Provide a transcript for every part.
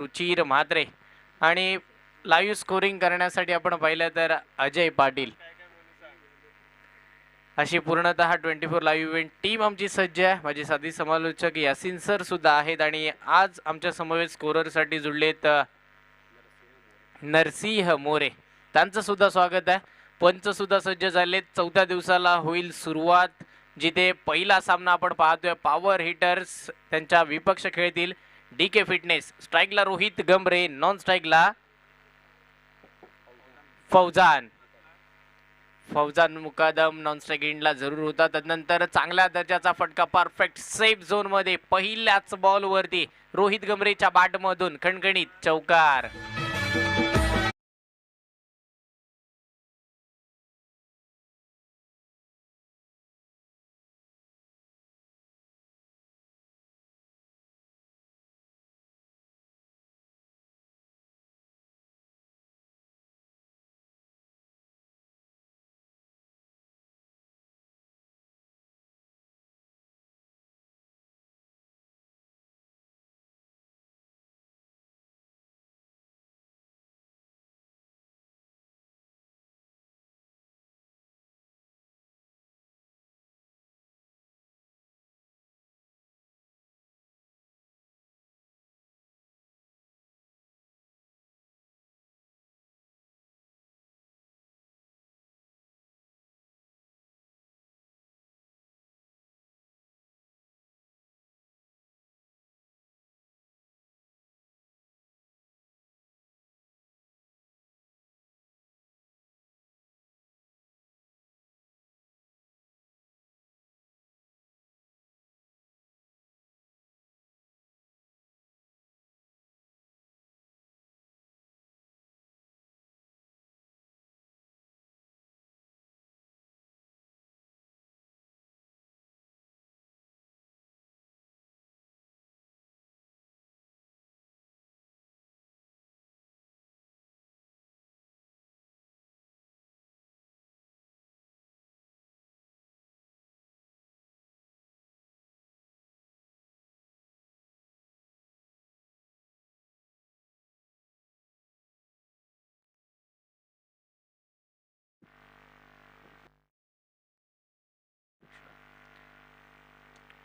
रुचिर म्हात्रे आणि live scoring करण्यासाठी आपण पाहिलं तर अजय पाटील अशी पूर्णतः 24 लाईव्ह इव्हेंट टीम आमची सज्ज आहे. माझे साथी समालोचक यासिन सर सुद्धा आहेत आणि आज आमच्या समवेत स्कोररसाठी जुळलेत नरसिंह मोरे, त्यांचं सुद्धा स्वागत आहे. पंच सुद्धा सज्ज झालेत. चौथ्या दिवसाला होईल सुरुवात, जिथे पहिला सामना आपण पाहतोय पॉवर हिटर्स त्यांच्या विपक्ष खेळतील DK फिटनेस. स्ट्राईकला रोहित गंभरे, नॉन स्ट्राईकला फौजान मुकादम नॉन स्ट्राईक एंडला जरूर होता. त्यानंतर चांगल्या दर्जाचा फटका परफेक्ट सेफ झोन मध्ये पहिल्याच बॉल वरती रोहित गंभरेच्या बॅट मधून खणखणीत चौकार.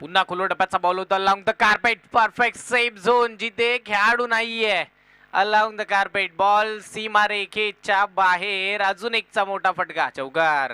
पुन्हा खुलो टप्प्याचा बॉल होता along the carpet perfect safe zone, जिथे खेळाडू नाहीये. अलाउंग द कार्पेट बॉल सीमा रेखेच्या बाहेर, अजून एकचा मोठा फटका चौकार.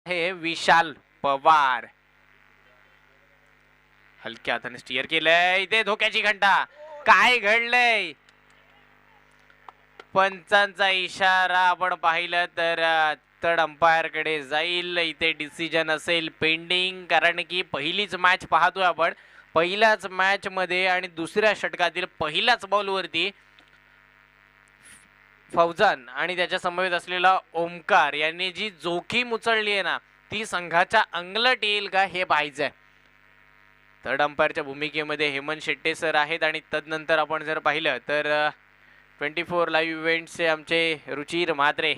हे विशाल पवार हलक्या हाताने स्टिअर केलंय. इथे धोक्याची घंटा. काय घडलंय? पंचांचा इशारा आपण पाहिलं तर थर्ड अंपायर कडे जाईल. इथे डिसिजन असेल पेंडिंग, कारण की पहिलीच मॅच पाहतोय आपण. पहिल्याच मॅच मध्ये आणि दुसऱ्या षटकातील पहिल्याच बॉलवरती फौजान आणि त्याच्या समवेत असलेला ओमकार यांनी जी जोखीम उचलली आहे ना, ती संघाच्या अंगलट येईल का हे पाहायचंय. थर्ड अंपायरच्या भूमिकेमध्ये हेमंत शेट्टे सर आहेत आणि तदनंतर आपण जर पाहिलं तर 24 लाईव्ह इव्हेंट्सचे आमचे रुचिर म्हात्रे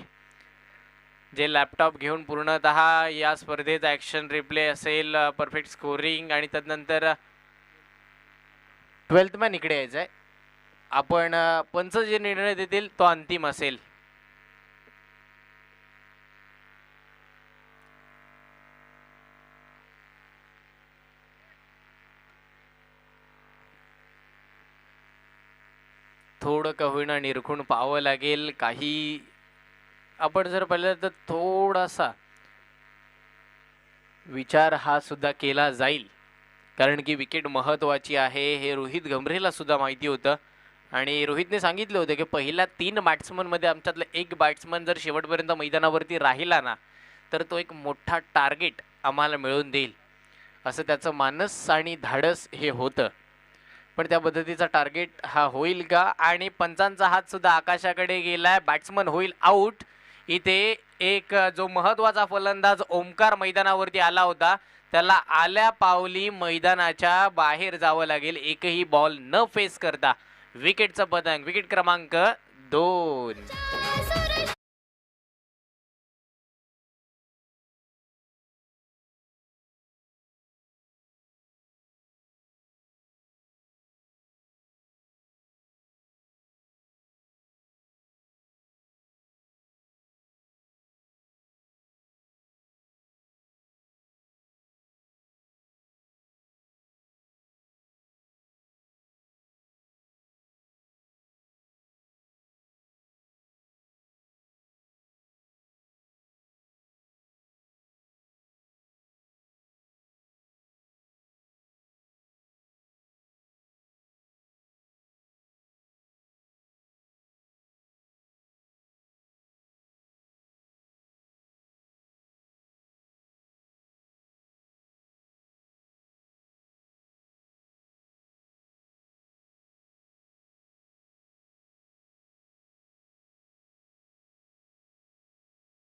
जे लॅपटॉप घेऊन पूर्णतः या स्पर्धेचा ॲक्शन रिप्ले असेल, परफेक्ट स्कोरिंग आणि तदनंतर 12th मॅन इकडे यायचं आहे. आपण पंच जे निर्णय देतील तो अंतिम असेल. थोडं का होईना निरखून पाहावं लागेल. काही आपण जर पाहिलं तर थोडासा विचार हा सुद्धा केला जाईल, कारण की विकेट महत्त्वाची आहे हे रोहित गंभीरला सुद्धा माहिती होतं. आणि रोहितने सांगितलं होतं की पहिल्या 3 बॅट्समनमध्ये आमच्यातला एक बॅट्समन जर शेवटपर्यंत मैदानावरती राहिला ना, तर तो एक मोठा टार्गेट आम्हाला मिळवून देईल, असं त्याचं मानस आणि धाडस हे होतं. पण त्या पद्धतीचा टार्गेट हा होईल का? आणि पंचांचा हात सुद्धा आकाशाकडे गेलाय. बॅट्समन होईल आऊट. इथे एक जो महत्त्वाचा फलंदाज ओमकार मैदानावरती आला होता, त्याला आल्या पावली मैदानाच्या बाहेर जावं लागेल एकही बॉल न फेस करता. विकेटचा पतंग, विकेट क्रमांक 2.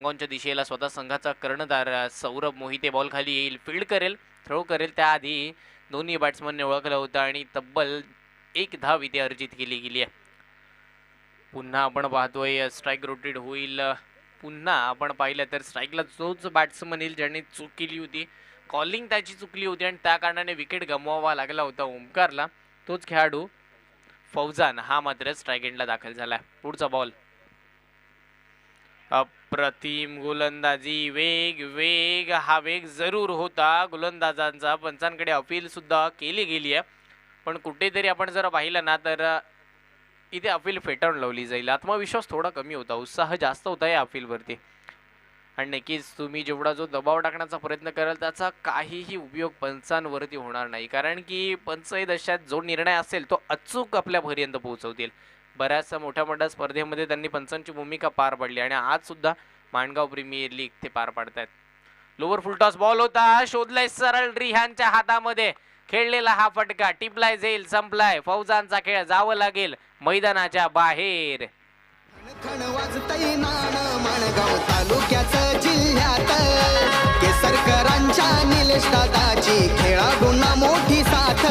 च्या दिशेला स्वतः संघाचा कर्णधार सौरभ मोहिते बॉल खाली येईल, फील्ड करेल, थ्रो करेल. त्याआधी दोन्ही बॅट्समनने ओळखलं होतं आणि तब्बल 1 धाव इथे अर्जित केली गेली आहे. पुन्हा आपण पाहतोय स्ट्राईक रोटेट होईल. पुन्हा आपण पाहिलं तर स्ट्राईकला तोच बॅट्समन येईल ज्याने चूक केली होती. कॉलिंग त्याची चुकली होती आणि त्या कारणाने विकेट गमवावा लागला होता ओमकारला. तोच खेळाडू फौजान हा मात्र स्ट्राईक एंडला दाखल झाला. पुढचा बॉल. अप्रतिम गोलंदाजी, वेग वेग हा वेग जरूर होता गोलंदाजांचा. पंचांकडे अपील सुद्धा केली गेली आहे, पण कुठेतरी आपण जर पाहिलं ना तर इथे अपील फेटाळून लावली जाईल. आत्मविश्वास थोडा कमी होता, उत्साह जास्त होता या अपीलवरती. आणि नक्कीच तुम्ही जेवढा जो दबाव टाकण्याचा प्रयत्न कराल त्याचा काहीही उपयोग पंचांवरती होणार नाही, कारण की पंच दशात जो निर्णय असेल तो अचूक आपल्यापर्यंत पोहोचवतील. बऱ्याचशा मोठ्या मोठ्या स्पर्धेमध्ये त्यांनी पंचांची भूमिका पार पाडली आणि आज सुद्धा माणगाव प्रीमियर लीग ते पार पाडतायत. लोअर फुलटॉस बॉल होता, शोधलाय सरळ रिहानच्या हातामध्ये. खेळलेला हा फटका टिपलाय जाईल, संपलाय. फौजांचा खेळ जावं लागेल मैदानाच्या बाहेर. माणगाव तालुक्याचं जिल्ह्यात केसरकरांच्या निलेश दादाची खेळाडूंना मोठी साथ.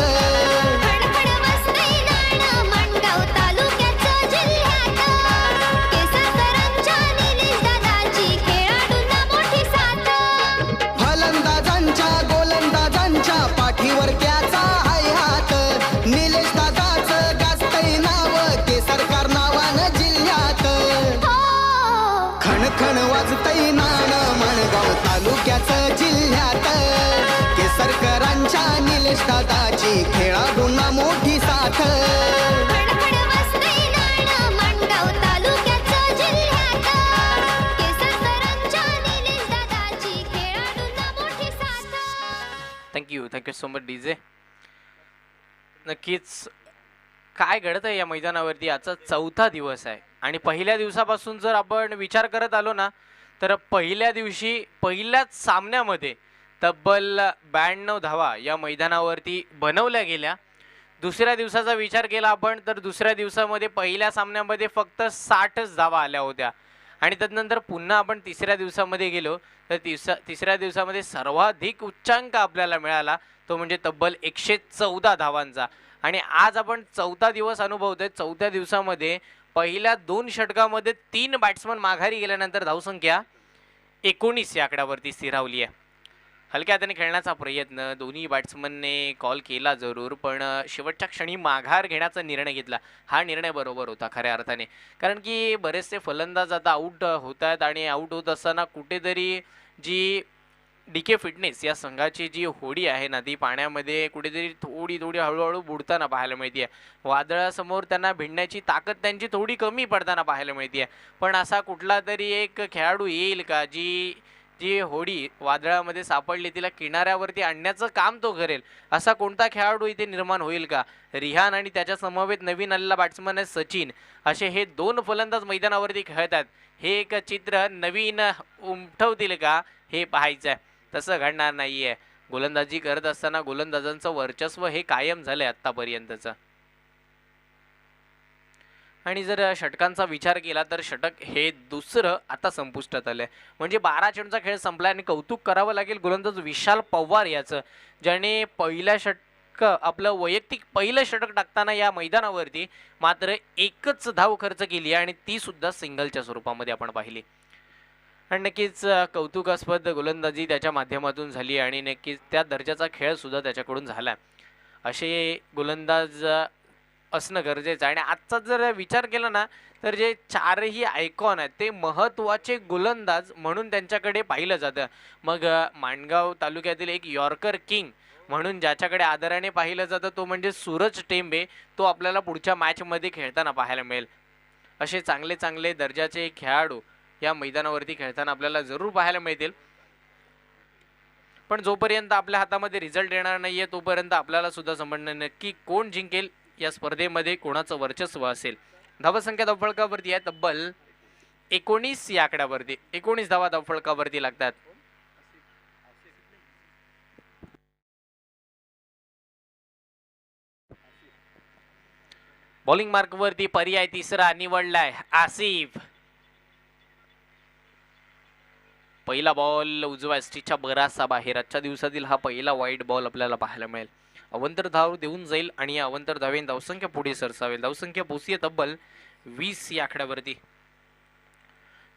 फलंदाजांच्या गोलंदाजांच्या पाठीवर त्याचा हाय हात. निलेश दादाचं गाजतंय नाव केसरकर नावानं जिल्ह्यात. खण वाजतंय नाण माणगाव तालुक्याचं जिल्ह्यात केसरकरांच्या निलेश दादाची खेळाडूंना मोठी साथ. Thank you so much DJ. नक्कीच काय घडतं या मैदानावरती, आजचा चौथा दिवस आहे आणि पहिल्या दिवसापासून जर आपण विचार करत आलो ना, तर पहिल्या दिवशी पहिल्याच सामन्यामध्ये तब्बल 92 धावा या मैदानावरती बनवल्या गेल्या. दुसऱ्या दिवसाचा विचार केला आपण तर दुसऱ्या दिवसामध्ये पहिल्या सामन्यामध्ये फक्त 60च धावा आल्या होत्या आणि त्यानंतर पुन्हा आपण तिसऱ्या दिवसामध्ये गेलो तर तिसऱ्या दिवसामध्ये सर्वाधिक उच्चांक आपल्याला मिळाला, तो म्हणजे तब्बल 114 धावांचा. आणि आज आपण चौथा दिवस अनुभवतोय. चौथ्या दिवसामध्ये पहिल्या 2 षटकामध्ये 3 बॅट्समन माघारी गेल्यानंतर धावसंख्या 19 या आकड्यावरती स्थिरावली आहे. हलक्या हाताने खेळण्याचा प्रयत्न दोन्ही बॅट्समनने कॉल केला जरूर, पण शेवटच्या क्षणी माघार घेण्याचा निर्णय घेतला. हा निर्णय बरोबर होता खऱ्या अर्थाने, कारण की बरेचसे फलंदाज आता आऊट होत आहेत आणि आऊट होत असताना कुठेतरी जी डीके फिटनेस या संघाची जी होडी आहे ना, ती पाण्यामध्ये कुठेतरी थोडी थोडी हळूहळू बुडताना पाहायला मिळते आहे. वादळासमोर त्यांना भिडण्याची ताकद त्यांची थोडी कमी पडताना पाहायला मिळते आहे. पण असा कुठला तरी एक खेळाडू येईल का जी जी होडी वादळामध्ये सापडली तिला किनाऱ्यावरती आणण्याचं काम तो करेल, असा कोणता खेळाडू इथे निर्माण होईल का? रिहान आणि त्याच्या समवेत नवीन आलेला बॅट्समन आहे सचिन, असे हे 2 फलंदाज मैदानावरती खेळतात. हे एक चित्र नवीन उमटवतील का हे पाहायचं आहे. तसं घडणार नाहीये. गोलंदाजी करत असताना गोलंदाजांचं वर्चस्व हे कायम झालंय आतापर्यंतचं. आणि जर षटकांचा विचार केला तर षटक हे दुसरं आता संपुष्टात आलंय. म्हणजे 12 चेंडूचा खेळ संपला आणि कौतुक करावं लागेल गोलंदाज विशाल पवार याचं, ज्याने पहिल्या षटक आपलं वैयक्तिक पहिलं षटक टाकताना या मैदानावरती मात्र एकच धाव खर्च केली आणि ती सुद्धा सिंगलच्या स्वरूपामध्ये आपण पाहिली. आणि नक्कीच कौतुकास्पद गोलंदाजी त्याच्या माध्यमातून झाली आणि नक्कीच त्या दर्जाचा खेळ सुद्धा त्याच्याकडून झाला. असे गोलंदाज असणं गरजेचं आहे. आणि आजचा जर विचार केला ना तर जे 4ही आयकॉन आहेत ते महत्त्वाचे गोलंदाज म्हणून त्यांच्याकडे पाहिलं जातं. मग माणगाव तालुक्यातील एक यॉर्कर किंग म्हणून ज्याच्याकडे आदराने पाहिलं जातं तो म्हणजे सूरज टेंबे. तो आपल्याला पुढच्या मॅचमध्ये खेळताना पाहायला मिळेल. असे चांगले चांगले दर्जाचे खेळाडू या मैदानावरती खेळताना आपल्याला जरूर पाहायला मिळतील. पण जोपर्यंत आपल्या हातामध्ये रिझल्ट येणार नाहीये तोपर्यंत आपल्याला सुद्धा समजणं नक्की कोण जिंकेल, या स्पर्धेमध्ये कोणाचं वर्चस्व असेल. धावसंख्या धावफलकावरती आहे तब्बल 19 या आकड्यावरती. 19 धावा धावफलकावरती लागतात. बॉलिंग मार्कवरती पर्याय तिसरा निवडलाय आसिफ. पहिला बॉल उजव्या स्टिचच्या बराचसा बाहेर. आजच्या दिवसातील हा पहिला वाईट बॉल आपल्याला पाहायला मिळेल. अवंतर धाव देऊन जाईल आणि या अवंतर धावेन धावसंख्या पुढे सरसावेल. धावसंख्या पोहोचली तब्बल 20 या आकड्यावरती.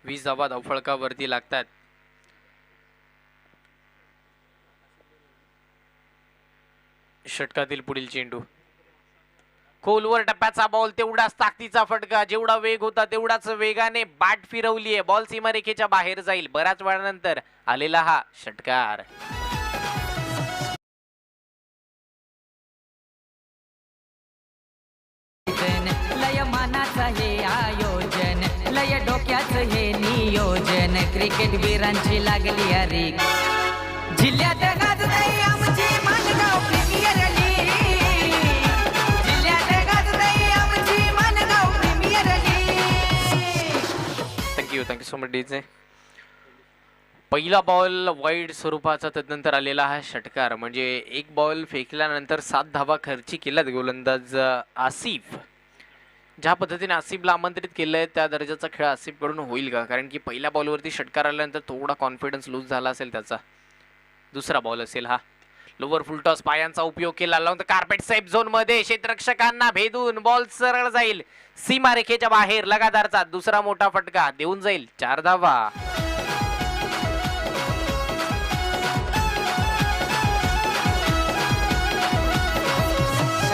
20 धावा धावफळकावरती लागतात. षटकातील पुढील चेंडू खोलवर टप्प्याचा बॉल, तेवढाच ताकदीचा फटका. जेवढा वेग होता तेवढाच वेगाने बॅट फिरवली आहे. बॉल सीमारेखेच्या बाहेर जाईल. बऱ्याच वेळानंतर आलेला हा षटकार. लय मानाचं हे आयोजन, लय डोक्याचं हे नियोजन. क्रिकेट वीरांची लागली अरे जिल्ह्यात गाजतय आमची माणगाव प्रीमियर लीग. जिल्ह्यात गाजतय आमची Mangaon premier league. Thank you so much DJ. पहिला बॉल वाईड स्वरूपाचा, त्यानंतर आलेला हा षटकार. म्हणजे एक बॉल फेकल्यानंतर 7 धावा खर्ची केल्यात गोलंदाज आसिफ. ज्या पद्धतीने आसिफला आमंत्रित केलंय त्या दर्जाचा खेळ आसिफकडून होईल का? कारण की पहिल्या बॉलवरती षटकार आल्यानंतर थोडा कॉन्फिडन्स लूज झाला असेल त्याचा. दुसरा बॉल असेल हा. लोवर फुल टॉस पायांचा उपयोग केला लावून कार्पेट सेफ झोन मध्ये क्षेत्ररक्षकांना भेदून बॉल सरळ जाईल सीमारेखेच्या बाहेर. लगातारचा दुसरा मोठा फटका देऊन जाईल 4 धावा.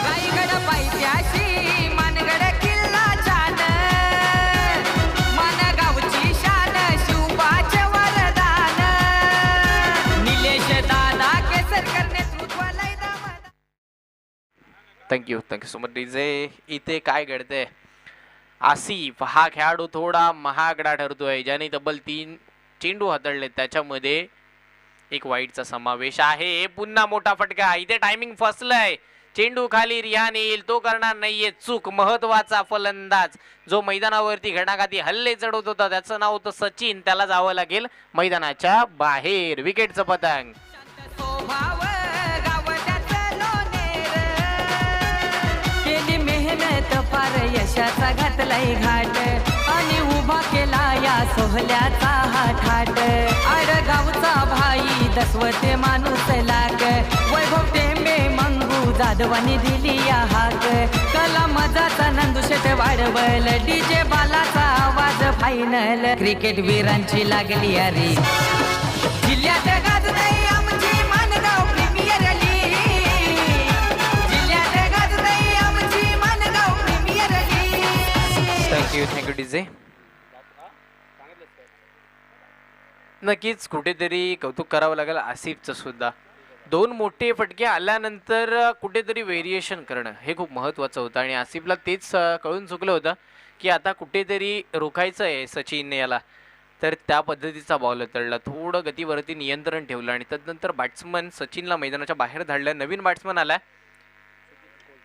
रायगड पायथ्याशी मानगड किल्ला छान, मानगावची शान शिवबाचे वरदान. निलेश दादा केसरकर नेतृत्वाला थँक्यू सो मच डीजे. इथे काय घडतंय? आसिफ हा खेळाडू थोडा महागडा ठरतोय, ज्याने तब्बल 3 चेंडू हाताळले. त्याच्यामध्ये एक वाईटचा समावेश आहे. पुन्हा मोठा फटका, इथे टायमिंग फसलंय. चेंडू खाली रिहान येईल, तो करणार नाहीये चूक. महत्वाचा फलंदाज जो मैदानावरती घणाघाती हल्ले चढवत होता, त्याचं नाव होतं सचिन, त्याला जावं लागेल मैदानाच्या बाहेर. विकेटचं पतंग. स्वभाव गाव त्याचं लोणेर. केली मेहनत फार यशाचा घातलाय घाट आणि उभा केला या सोहल्याचा हा ठाट. आडगावचा भाई दसवते माणूस लाग. वैभव टेंबे मंगू जाधवानी दिली या हाक. कला मजाचा नंदुशेट वाढवल. डीजे बालाचा आवाज फायनल. क्रिकेट वीरांची लागली अरे जिल्ह्यात गाजतय आमची मानगाव प्रीमियर लीग. जिल्ह्यात गाजतय आमची Mangaon premier league. Thank you DJ. नक्कीच कुठेतरी कौतुक करावं लागेल आसिफचं सुद्धा. 2 मोठे फटके आल्यानंतर कुठेतरी व्हेरिएशन करणं हे खूप महत्त्वाचं होतं आणि आसिफला तेच कळून चुकलं होतं की आता कुठेतरी रोखायचं आहे सचिन याला. तर त्या पद्धतीचा बॉल उतरला, थोडं गतीवरती नियंत्रण ठेवलं आणि त्यानंतर बॅट्समन सचिनला मैदानाच्या बाहेर धाडलं. नवीन बॅट्समन आला,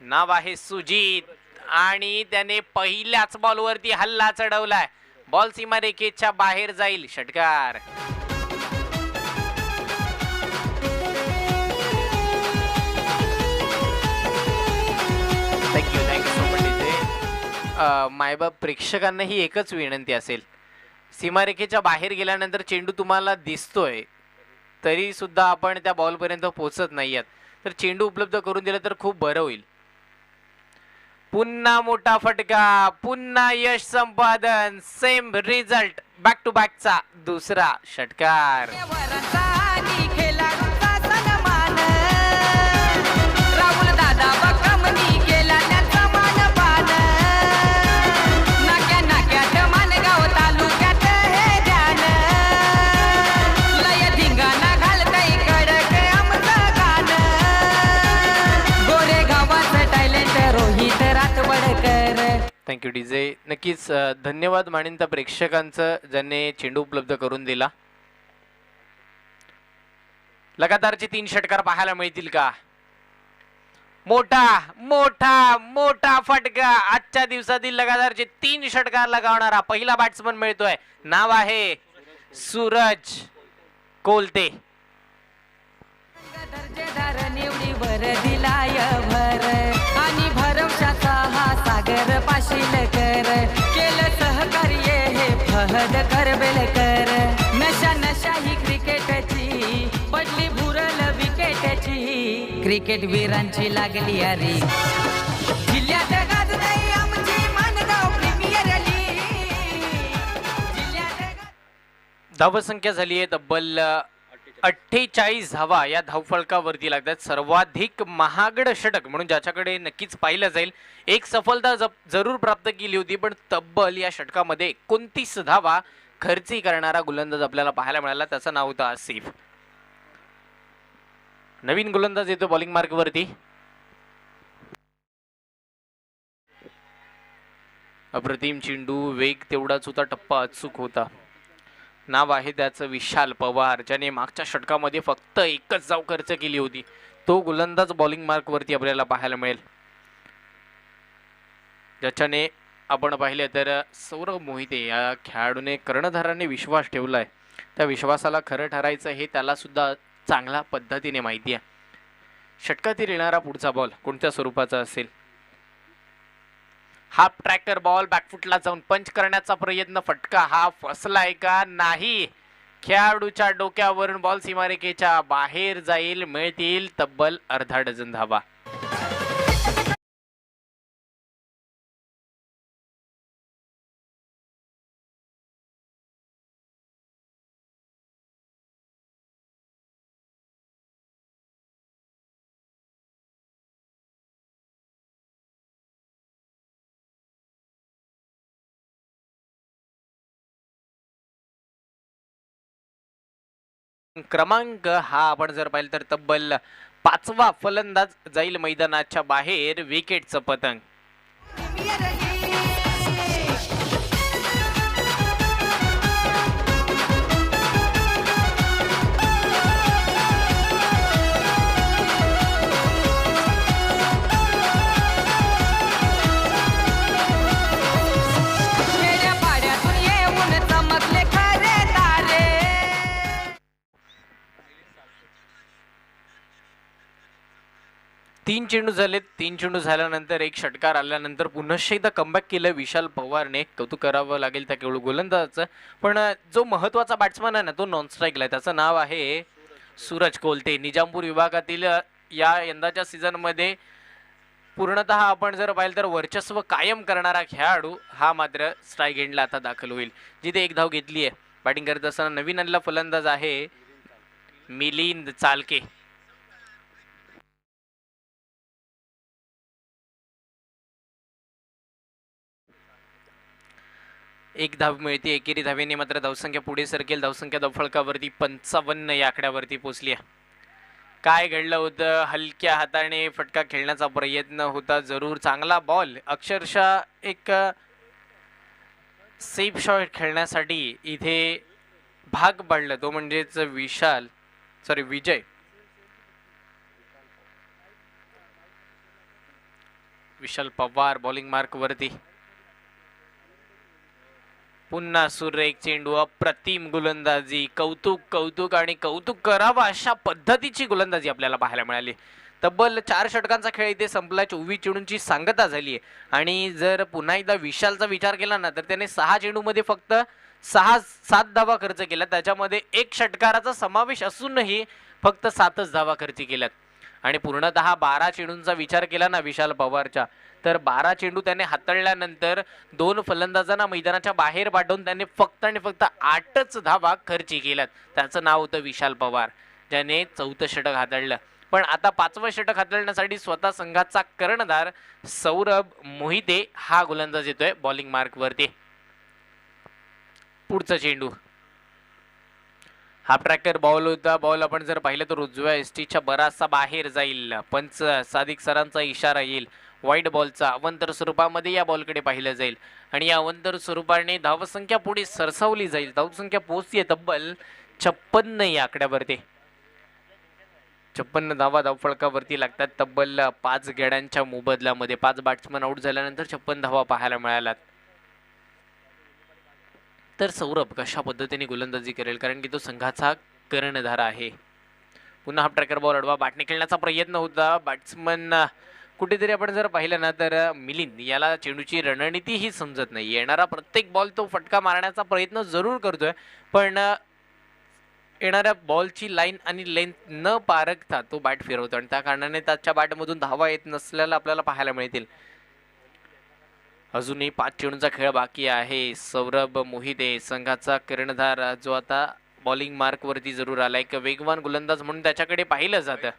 नाव आहे सुजित आणि त्याने पहिल्याच बॉलवरती हल्ला चढवलाय. बॉल सीमारेषेच्या बाहेर जाईल. षटकार. Thank you so much DJ. मायबाप प्रेक्षकांनाही एकच विनंती असेल, सीमारेषेच्या बाहेर गेल्यानंतर चेंडू तुम्हाला दिसतोय तरी सुद्धा आपण त्या बॉलपर्यंत पोहोचत नाही आहात, तर चेंडू उपलब्ध करून दिला तर खूप बरं होईल. पुन्हा मोठा फटका, पुन्हा यश संपादन, सेम रिझल्ट, बॅक टू बॅकचा दुसरा षटकार. वरचा आणि खेळाडूचा सन्मान. राहुल दादा बकमनी केला त्यांचा मानपान. नाक्या नाक्यात मानगाव तालुक्यात हे ध्यान. लय धिंगाणा घालतय कडक आमचं गाणं. गोरेगावाचं talent Rohit Ratwadkar. Thank you DJ. नक्कीच धन्यवाद मानेन त्या प्रेक्षकांचं ज्यांनी चेंडू उपलब्ध करून दिला. लगातारचे 3 षटकार पाहायला मिळतील का? मोठा मोठा मोठा फटका. आजच्या दिवसातील लगातारचे 3 षटकार लगावणारा पहिला बॅट्समन मिळतोय. नाव आहे सूरज कोलते. दर्जेदार निवडीवर दिलाय भर आणि भरवशाचा हा सागर पाशील कर. केलं सहकार्य हे फहद करबेलकर. नशा नशा ही क्रिकेटची पडली भुरल विकेटची. क्रिकेट वीरांची लागली अरे जिल्ह्यात गाजतय आमची मानगाव प्रीमियर लीग. जिल्ह्यात धावसंख्या झाली आहे तब्बल 48 धावा या धावफलकावरती लागतात. सर्वाधिक महागड षटक म्हणून ज्याच्याकडे नक्कीच पाहिलं जाईल. एक सफलता जरूर प्राप्त केली होती, पण तब्बल या षटकामध्ये 29 धावा खर्ची करणारा गोलंदाज आपल्याला पाहायला मिळाला. त्याचं नाव होतं आसिफ. नवीन गोलंदाज येतो बॉलिंग मार्कवरती. अप्रतिम चेंडू, वेग तेवढाच होता, टप्पा अचूक होता. नाव आहे त्याचं विशाल पवार, ज्याने मागच्या षटकामध्ये फक्त एकच धाव खर्च केली होती. तो गोलंदाज बॉलिंग मार्कवरती आपल्याला पाहायला मिळेल. ज्याच्याने आपण पाहिले तर सौरभ मोहिते या खेळाडूने कर्णधाराने विश्वास ठेवलाय. त्या विश्वासाला खरं ठरायचं हे त्याला सुद्धा चांगल्या पद्धतीने माहिती आहे. षटकातील येणारा पुढचा बॉल कोणत्या स्वरूपाचा असेल? हाफ ट्रॅकर बॉल, बॅकफुटला जाऊन पंच करण्याचा प्रयत्न. फटका हा फसलाय का? नाही. खेळाडूच्या डोक्यावरून बॉल सीमारेषेच्या बाहेर जाईल. मिळतील तब्बल अर्धा डझन धावा. क्रमांक हा आपण जर पाहिलं तर तब्बल 5वा फलंदाज जाईल मैदानाच्या बाहेर. विकेटचं पतंग. तीन चेंडू झालेत. 3 चेंडू झाल्यानंतर एक षटकार आल्यानंतर पुन्हा एकदा कमबॅक केलं विशाल पवारने. कौतुक करावं लागेल त्या केवळ गोलंदाजाचं. पण जो महत्वाचा बॅट्समन आहे ना तो नॉन स्ट्राईकला आहे. त्याचं नाव आहे सूरज कोलते. निजामपूर विभागातील या यंदाच्या सीझनमध्ये पूर्णतः आपण जर पाहिलं तर वर्चस्व कायम करणारा खेळाडू हा मात्र स्ट्राईक एंडला आता दाखल होईल. जिथे एक धाव घेतली आहे. बॅटिंग करत असताना नवीन आलेला फलंदाज आहे मिलिंद चालके. एक धाव मिळते. एकेरी धावेने मात्र धावसंख्या पुढे सरकेल. धावसंख्या धावफळकावरती 55 या आकड्यावरती पोहोचली आहे. काय घडलं होतं? हलक्या हाताने फटका खेळण्याचा प्रयत्न होता. जरूर चांगला बॉल. अक्षरशः एक सेफ शॉट खेळण्यासाठी इथे भाग पडलं. तो म्हणजेच विजय विशाल पवार बॉलिंग मार्क वरती. पुन्हा सुरेख चेंडू. अप्रतिम गोलंदाजी. कौतुक कौतुक आणि कौतुक करावं अशा पद्धतीची गोलंदाजी आपल्याला पाहायला मिळाली. तब्बल 4 षटकांचा खेळ इथे संपला. 24 चेंडूंची सांगता झाली आहे. आणि जर पुन्हा एकदा विशालचा विचार केला ना तर त्याने 6 चेंडूमध्ये फक्त 7 धावा खर्च केल्या. त्याच्यामध्ये एक षटकाराचा समावेश असूनही फक्त 7च धावा खर्च केल्यात. आणि पूर्णतः 12 चेंडूंचा विचार केला ना विशाल पवारच्या तर 12 चेंडू त्याने हाताळल्यानंतर 2 फलंदाजांना मैदानाच्या बाहेर पाठवून त्याने फक्त आणि फक्त 8च धावा खर्ची केल्यात. त्याचं नाव होतं विशाल पवार ज्याने 4थं षटक हाताळलं. पण आता 5वं षटक हाताळण्यासाठी स्वतः संघाचा कर्णधार सौरभ मोहिते हा गोलंदाज येतोय बॉलिंग मार्क वरती. पुढचा चेंडू हा ट्रॅकर बॉल होता. बॉल आपण जर पाहिलं तर उजव्या एसटीच्या बराचसा बाहेर जाईल. पंच सादिक सरांचा इशारा येईल वाईट बॉलचा. अवंतर स्वरूपामध्ये या बॉलकडे पाहिलं जाईल आणि या अवंतर स्वरूपाने धावसंख्या पुढे सरसावली जाईल. धावसंख्या पोहोचते तब्बल 56 या आकड्यावरती. 56 धावा धावफळकावरती लागतात. तब्बल 5 गड्यांच्या मोबदल्यामध्ये 5 बॅट्समन आउट झाल्यानंतर 56 धावा पाहायला मिळाल्यात. तर सौरभ कशा पद्धतीने गोलंदाजी करेल कारण की तो संघाचा कर्णधार आहे. पुन्हा हा ट्रॅकर बॉल अडवा बॅटने खेळण्याचा प्रयत्न होता. बॅट्समन कुठेतरी आपण जर पाहिलं ना तर मिलिंद याला चेंडूची रणनीती ही समजत नाही. येणारा प्रत्येक बॉल तो फटका मारण्याचा प्रयत्न जरूर करतोय पण येणाऱ्या बॉलची लाईन आणि लेंथ न पारखता तो बॅट फिरवतो आणि त्या कारणाने त्याच्या बॅटमधून धावा येत नसल्याला आपल्याला पाहायला मिळतील. अजूनही 5 चेंडूंचा खेळ बाकी आहे. सौरभ मोहिते संघाचा कर्णधार जो आता बॉलिंग मार्क वरती जरूर आला. एक वेगवान गोलंदाज म्हणून त्याच्याकडे पाहिलं जातं.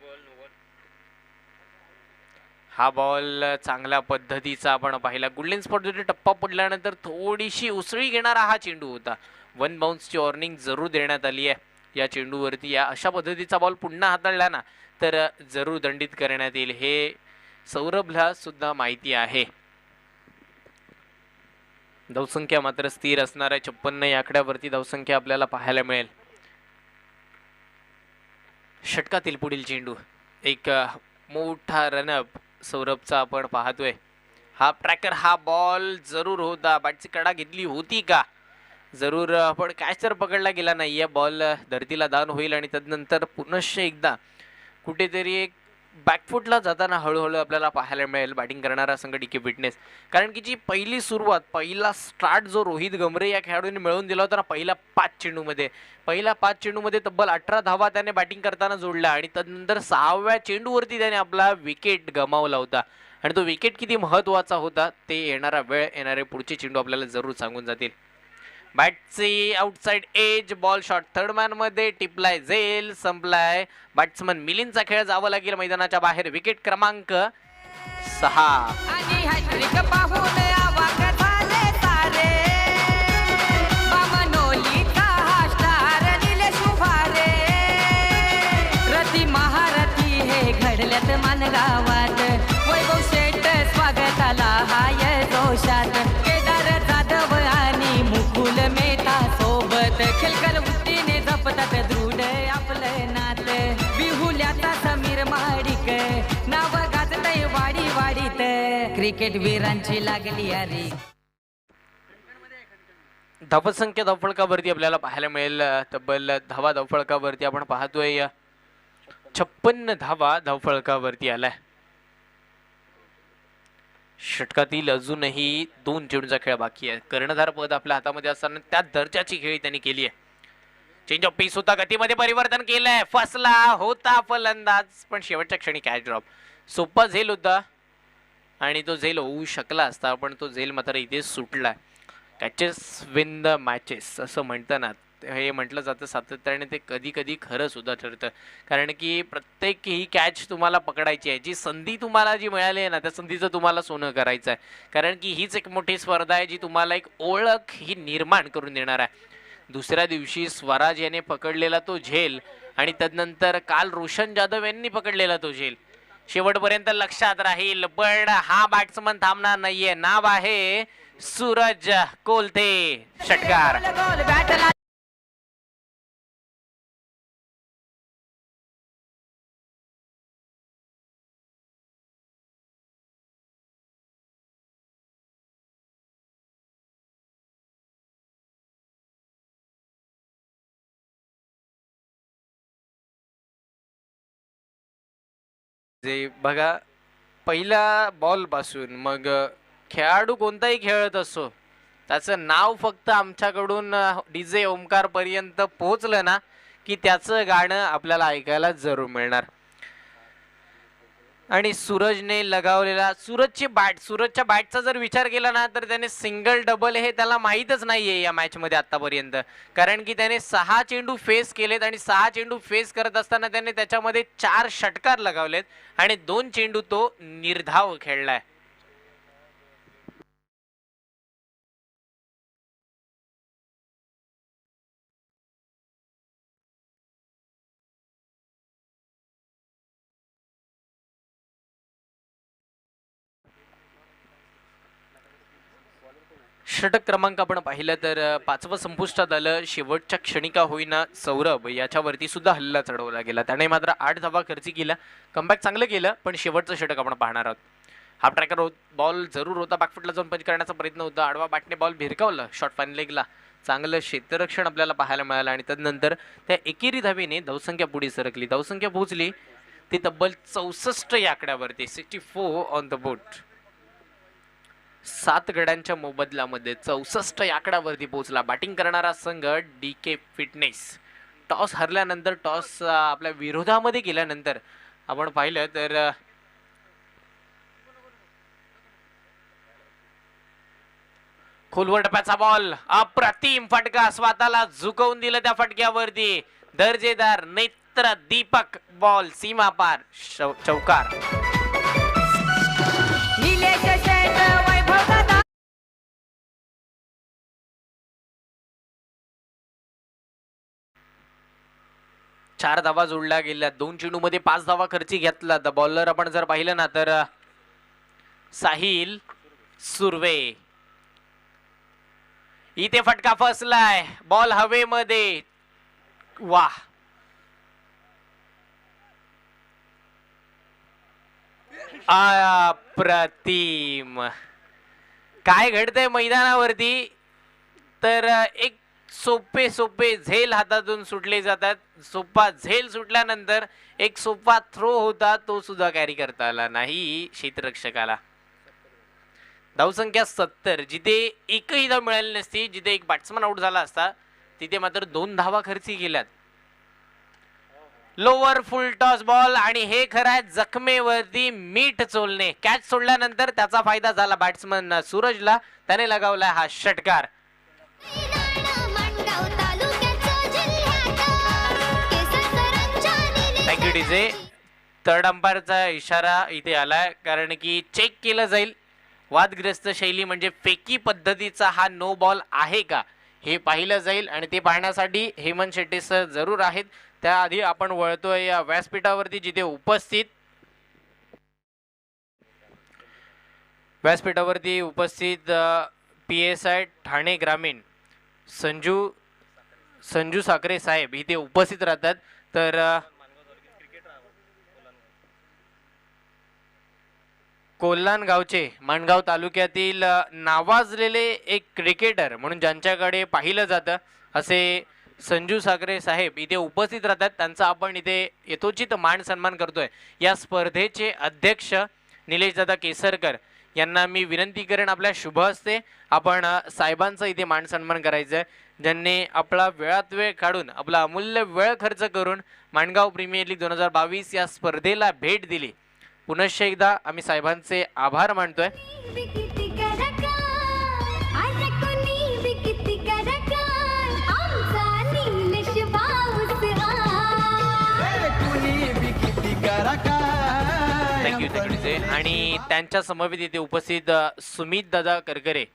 हा बॉल चांगल्या पद्धतीचा आपण पाहिला. गोल्डन स्पॉट जरी टप्पा पडल्यानंतर थोडीशी उसळी घेणारा हा चेंडू होता. 1 बाउन्सची वॉर्निंग जरूर देण्यात आली आहे या चेंडूवरती. या अशा पद्धतीचा बॉल पुन्हा हाताळला ना तर जरूर दंडित करण्यात येईल हे सौरभला सुद्धा माहिती आहे. धावसंख्या मात्र स्थिर असणार आहे. 56 या आकड्यावरती धावसंख्या आपल्याला पाहायला मिळेल. षटकातील पुढील चेंडू एक मोठा रनअप सौरभचा आपण पाहतोय. हा ट्रॅकर हा बॉल जरूर होता. बॅटची कडा घेतली होती का जरूर पण कॅच तर पकडला गेला नाही. या बॉल धरतीला दान होईल आणि त्यानंतर पुनश्च एकदा कुठेतरी एक बॅकफुटला जाताना हळूहळू आपल्याला पाहायला मिळेल बॅटिंग करणारा संघ डीके फिटनेस. कारण की जी पहिली सुरुवात पहिला स्टार्ट जो रोहित गमरे या खेळाडूने मिळवून दिला होता ना पहिल्या 5 चेंडूमध्ये तब्बल 18 धावा त्याने बॅटिंग करताना जोडल्या आणि त्यानंतर 6व्या चेंडूवरती त्याने आपला विकेट गमावला होता. आणि तो विकेट किती महत्त्वाचा होता ते येणारा वेळ येणारे पुढचे चेंडू आपल्याला जरूर सांगून जातील. बॅटची outside edge ball shot third man मध्ये टिपलाय झेल संपलाय. बॅट्समन मिलिंदचा खेळ जावं लागेल मैदानाच्या बाहेर. विकेट क्रमांक 6 आणि हॅट्रिक पाहून अवाक झाले सारे. बामनोलीचा हा स्टार निलेश उभारे. रती महारथी हे घडल्यात मानगावात. वैभव शेठ स्वागताला हाय जोशात. केदार जाधव आणि मुकुल मेहता सोबत खेळकर वृत्तीने जपतात दृढ आपलं नात. बिहुल्याचा समीर महाडिक नाव गाजतय वाडी वाडीत. क्रिकेट वीरांची लागली अरे. धावसंख्या धावफळकावरती आपल्याला पाहायला मिळेल. तब्बल धावा धावफळकावरती आपण पाहतोय 56 धावा धावफळकावरती आलाय. षटकातील अजूनही 2 चेंडूचा खेळ बाकी आहे. कर्णधार पद आपल्या हातामध्ये असताना त्या दर्जाची खेळी त्यांनी केली आहे. चेंज ऑफ पीस होता, गतीमध्ये परिवर्तन केलंय, फसला होता फलंदाज, पण शेवटच्या क्षणी कॅच ड्रॉप. सोपा झेल होता आणि तो झेल होऊ शकला असता, पण तो झेल मात्र इथे सुटला. कॅचेस विन द मॅचेस असं म्हणताना हे म्हटलं जातं सातत्याने, ते कधी कधी खरं सुद्धा ठरतं. कारण की प्रत्येक ही कॅच तुम्हाला पकडायची आहे. जी संधी तुम्हाला जी मिळाली आहे ना, त्या संधीचं तुम्हाला सोनं करायचं आहे. कारण की हीच एक मोठी स्पर्धा आहे जी तुम्हाला एक ओळख ही निर्माण करून देणार आहे. दुसऱ्या दिवशी स्वराज याने पकडलेला तो झेल आणि तदनंतर काल रोशन जाधव यांनी पकडलेला तो झेल शेवटपर्यंत लक्षात राहील. पण हा बॅट्समन थांबणार नाहीये. नाव आहे सूरज कोलते. षटकार. गोल बॅटला जे बघा, पहिल्या बॉल पासून मग खेळाडू कोणताही खेळत असो, त्याचं नाव फक्त आमच्याकडून डीजे ओमकार पर्यंत पोहोचलं ना की त्याचं गाणं आपल्याला ऐकायला जरूर मिळणार. आणि सूरजने लगावलेला सूरजच्या बॅटचा जर विचार केला ना, तर त्याने सिंगल डबल हे त्याला माहीतच नाहीये या मॅच मध्ये आतापर्यंत. कारण की त्याने 6 चेंडू फेस केलेत आणि 6 चेंडू फेस करत असताना त्याने त्याच्यामध्ये 4 षटकार लगावलेत आणि 2 चेंडू तो निर्धाव खेळलाय. षटक क्रमांक आपण पाहिलं तर 5वं संपुष्टात आलं. शेवटच्या क्षणी का होईना सौरभ याच्यावरती सुद्धा हल्ला चढवला गेला. त्याने मात्र 8 धावा खर्ची केला. कमबॅक चांगलं केलं, पण शेवटचं षटक आपण पाहणार आहोत. हाफ ट्रॅकर बॉल जरूर होता, बॅकफुटला जाऊन पंच करण्याचा प्रयत्न होता. आडवा बॅटने बॉल भिरकावला, शॉर्ट फाईन लेगला. चांगलं क्षेत्ररक्षण आपल्याला पाहायला मिळालं आणि तदनंतर त्या एकेरी धावेने धावसंख्या पुढे सरकली. धावसंख्या पोहोचली ती तब्बल 64 या आकड्यावरती. 64 ऑन द बोट. 7 गड्यांच्या मोबदल्यामध्ये 64 या आकड्यावरती पोहोचला बॅटिंग करणारा संघ DK फिटनेस. टॉस हरल्यानंतर, टॉस आपल्या विरोधामध्ये गेल्यानंतर आपण पाहिलं तर खोलवर टप्प्याचा बॉल, अप्रतिम फटका, स्वतःला झुकवून दिलं त्या फटक्यावरती. दर्जेदार नेत्र दीपक बॉल, सीमा पार, चौकार. निलेश शेठ वैभव दादा 4 धावा जोडल्या गेल्या. 2 चेंडूमध्ये 5 धावा खर्ची घेतला. द बॉलर आपण जर पाहिलं ना तर साहिल सुर्वे. इथे फटका फसलाय, बॉल हवेमध्ये. वाह, अप्रतिम. काय घडतंय मैदानावरती तर एक सोपे सोपे झेल हातातून सुटले जातात. सोपा झेल सुटल्यानंतर एक सोपा थ्रो होता, तो सुद्धा कॅरी करता आला नाही क्षेत्ररक्षकाला. धावसंख्या 70, जिथे एकही धाव मिळाली नसती, जिथे एक बॅट्समन आउट झाला असता, तिथे मात्र 2 धावा खर्ची गेल्यात. लोअर फुल टॉस बॉल आणि हे खरं आहे जखमेवरती मीठ चोलणे. कॅच सोडल्यानंतर त्याचा फायदा झाला बॅट्समन सूरजला, त्याने लगावला हा षटकार. Thank you DJ. थर्ड अंपायरचा इशारा इथे आलाय, कारण की चेक केलं जाईल वादग्रस्त शैली म्हणजे फेकी पद्धतीचा हा नो बॉल आहे का हे पाहिलं जाईल. आणि ते पाहण्यासाठी हेमंत शेट्टी सर जरूर आहेत. त्याआधी आपण वळतोय या व्यासपीठावरती, जिथे उपस्थित PSI ठाणे ग्रामीण संजू साखरे साहेब इथे उपस्थित राहतात. तर कोल्हान गावचे, माणगाव तालुक्यातील नावाजलेले एक क्रिकेटर म्हणून ज्यांच्याकडे पाहिलं जातं असे संजू साखरे साहेब इथे उपस्थित राहतात. त्यांचा आपण इथे यथोचित मान सन्मान करतोय. या स्पर्धेचे अध्यक्ष निलेश दादा केसरकर यांना मी विनंती करेन आपल्या शुभ हस्ते आपण साहेबांचा इथे मान सन्मान करायचा आहे, ज्यांनी आपला वेळात वेळ काढून आपला अमूल्य वेळ खर्च करून माणगाव प्रीमियर लीग 2022 या स्पर्धेला भेट दिली. पुनश्च एकदा आम्ही साहेबांचे आभार मानतोय. थँक्यू. आणि त्यांच्या समवेत इथे उपस्थित सुमित दादा करकरे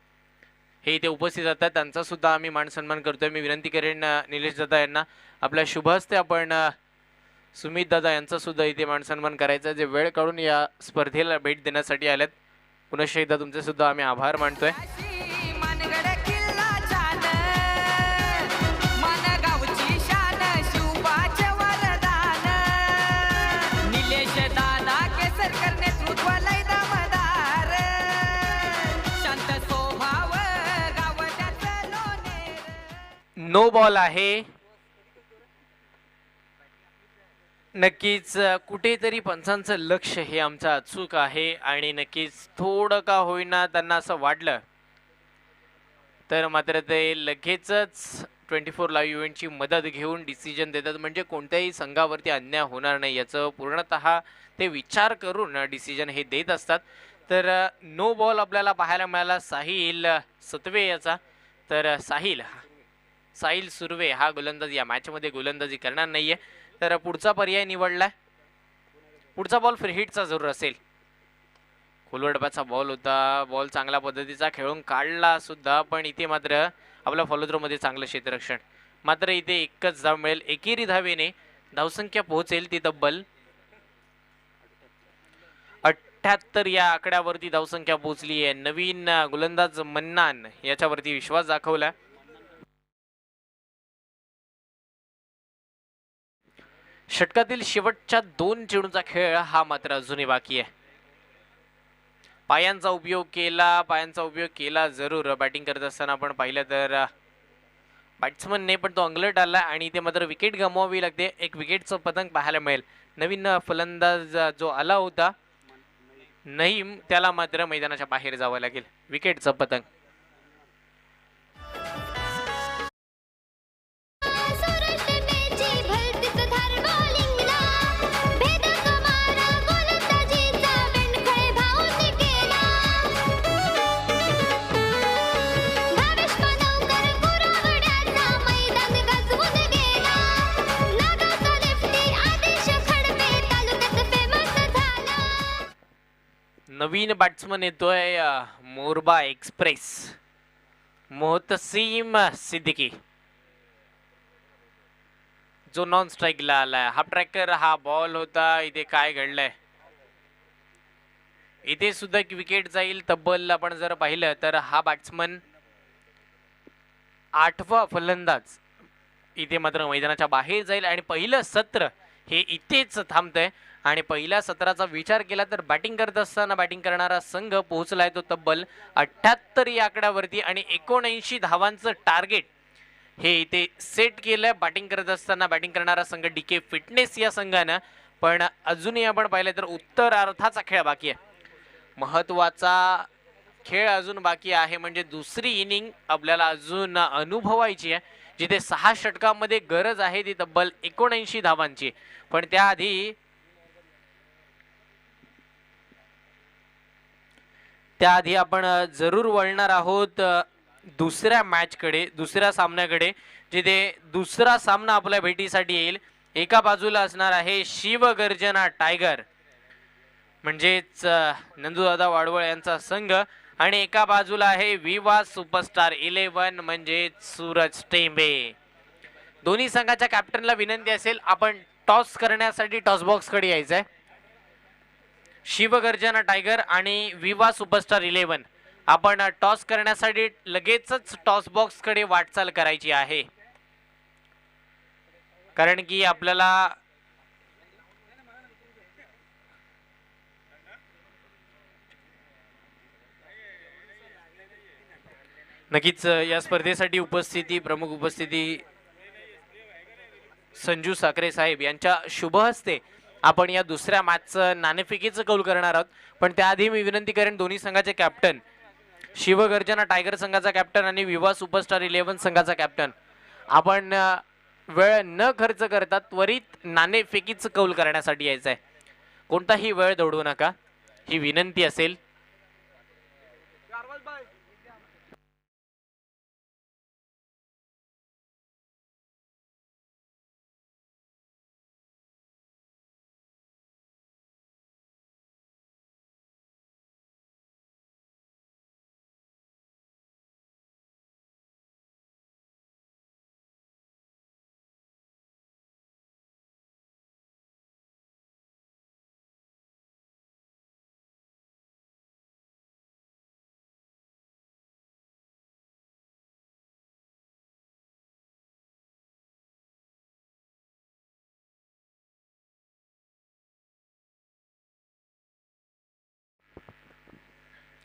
हे इथे उपस्थित असतात, त्यांचा सुद्धा आम्ही मान सन्मान करतोय. मी विनंती करेन निलेश दादा यांना आपल्या शुभ हस्ते आपण सुमित दादा यांचा सुद्धा इथे मान सन्मान करायचा, जे वेळ काढून या स्पर्धेला भेट देण्यासाठी आल्यात. पुनश्च एकदा तुमचे सुद्धा आम्ही आभार मानतोय. मनगड किल्ला छान मनगावची शान शिवबाचे वरदान निलेश दादा केसरकर नेतृत्व लय दमदार शांत स्वभाव गाव त्याचं लोणेर. नो बॉल आहे. नक्कीच कुठेतरी पंचांचं लक्ष हे आमचं अचूक आहे आणि नक्कीच थोडं का होईना त्यांना असं वाटलं तर मात्र ते लगेचच 24 लाईव्ह इव्हेंटची मदत घेऊन डिसिजन देतात, म्हणजे कोणत्याही संघावरती अन्याय होणार नाही याचं पूर्णतः ते विचार करून डिसिजन हे देत असतात. तर नो बॉल आपल्याला पाहायला मिळाला साहिल सतवे याचा. तर साहिल सुर्वे हा गोलंदाज या मॅचमध्ये गोलंदाजी करणार नाहीये, तर पुढचा पर्याय निवडलाय. पुढचा बॉल फ्री हिटचा जरूर असेल. खोलवडपाचा बॉल होता, बॉल चांगल्या पद्धतीचा खेळून काढला सुद्धा, पण इथे मात्र आपल्या फॉलोथ्रोमध्ये चांगलं क्षेत्ररक्षण. मात्र इथे एकच धाव मिळेल. एकेरी धावेने धावसंख्या पोहोचेल ती तब्बल 78 या आकड्यावरती धावसंख्या पोहोचली आहे. नवीन गोलंदाज मन्नान याच्यावरती विश्वास दाखवला. षटकातील शेवटच्या 2 चेंडूचा खेळ हा मात्र अजूनही बाकी आहे. पायांचा उपयोग केला जरूर. बॅटिंग करत असताना आपण पाहिलं तर बॅट्समनने पण तो अंगलट आला आणि ते मात्र विकेट गमवावी लागते. एक विकेटचं पतंग पाहायला मिळेल. नवीन फलंदाज जो आला होता नईम, त्याला मात्र मैदानाच्या बाहेर जावं लागेल. विकेटचं पतंग. नवीन बॅट्समन येतोय मोरबा एक्सप्रेस, मोहतसीम सिद्दीकी, जो नॉन स्ट्राईकला आलाय. हाफ ट्रॅकर हा बॉल होता. इथे काय घडलंय, इथे सुद्धा एक विकेट जाईल तब्बल. आपण जर पाहिलं तर हा बॅट्समन 8वा फलंदाज इथे मात्र मैदानाच्या बाहेर जाईल आणि पहिलं सत्र हे इथेच थांबतंय. आणि पहिल्या सत्राचा विचार केला तर बॅटिंग करत असताना बॅटिंग करणारा संघ पोहोचलाय तो तब्बल 78 या आकड्यावरती आणि 79 धावांचं टार्गेट हे इथे सेट केलंय. बॅटिंग करत असताना बॅटिंग करणारा संघ डीके फिटनेस या संघानं. पण अजूनही आपण पाहिलं तर उत्तरार्धाचा खेळ बाकी आहे. महत्वाचा खेळ अजून बाकी आहे, म्हणजे दुसरी इनिंग आपल्याला अजून अनुभवायची आहे, जिथे 6 षटकांमध्ये गरज आहे ती तब्बल 79 धावांची. पण त्याआधी आपण जरूर वळणार आहोत दुसऱ्या मॅचकडे, दुसऱ्या सामन्याकडे, जिथे दुसरा सामना आपल्या भेटीसाठी येईल. एका बाजूला असणार आहे शिवगर्जना टायगर म्हणजेच नंदूदादा वाडवळ यांचा संघ, आणि एका बाजूला आहे विवा सुपरस्टार 11 म्हणजे सूरज टेंबे. दोन्ही संघाच्या कॅप्टनला विनंती असेल आपण टॉस करण्यासाठी टॉस बॉक्स कडे यायचंय. शिवगर्जना टायगर आणि विवा सुपरस्टार 11 आपण टॉस करण्यासाठी लगेचच टॉस बॉक्स कडे वाटचाल करायची आहे, कारण की आपल्याला नक्कीच या स्पर्धेसाठी प्रमुख उपस्थिती संजू साखरे साहेब यांच्या शुभ हस्ते आपण या दुसऱ्या मॅचचं नाणेफेकीचं कौल करणार आहोत. पण त्याआधी मी विनंती करेन दोन्ही संघाचे कॅप्टन, शिवगर्जना टायगर संघाचा कॅप्टन आणि विवा सुपरस्टार 11 संघाचा कॅप्टन, आपण वेळ न खर्च करता त्वरित नाणेफेकीचं कौल करण्यासाठी यायचं आहे. कोणताही वेळ दौडवू नका, ही विनंती असेल.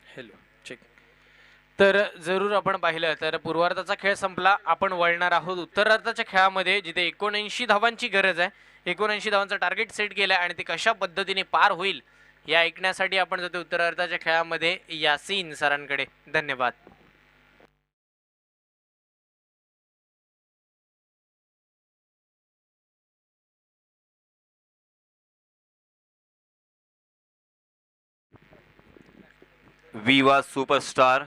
Hello check. तर जरूर आपण पाहिलं तर पूर्वार्धाचा खेळ संपला. आपण वळणार आहोत उत्तरार्धाच्या खेळामध्ये, जिथे 79 धावांची गरज आहे. 79 धावांचं टार्गेट सेट केलं आणि ते कशा पद्धतीने पार होईल या ऐकण्यासाठी आपण जातो उत्तरार्धाच्या खेळामध्ये यासीन सरांकडे. धन्यवाद. विवा सुपरस्टार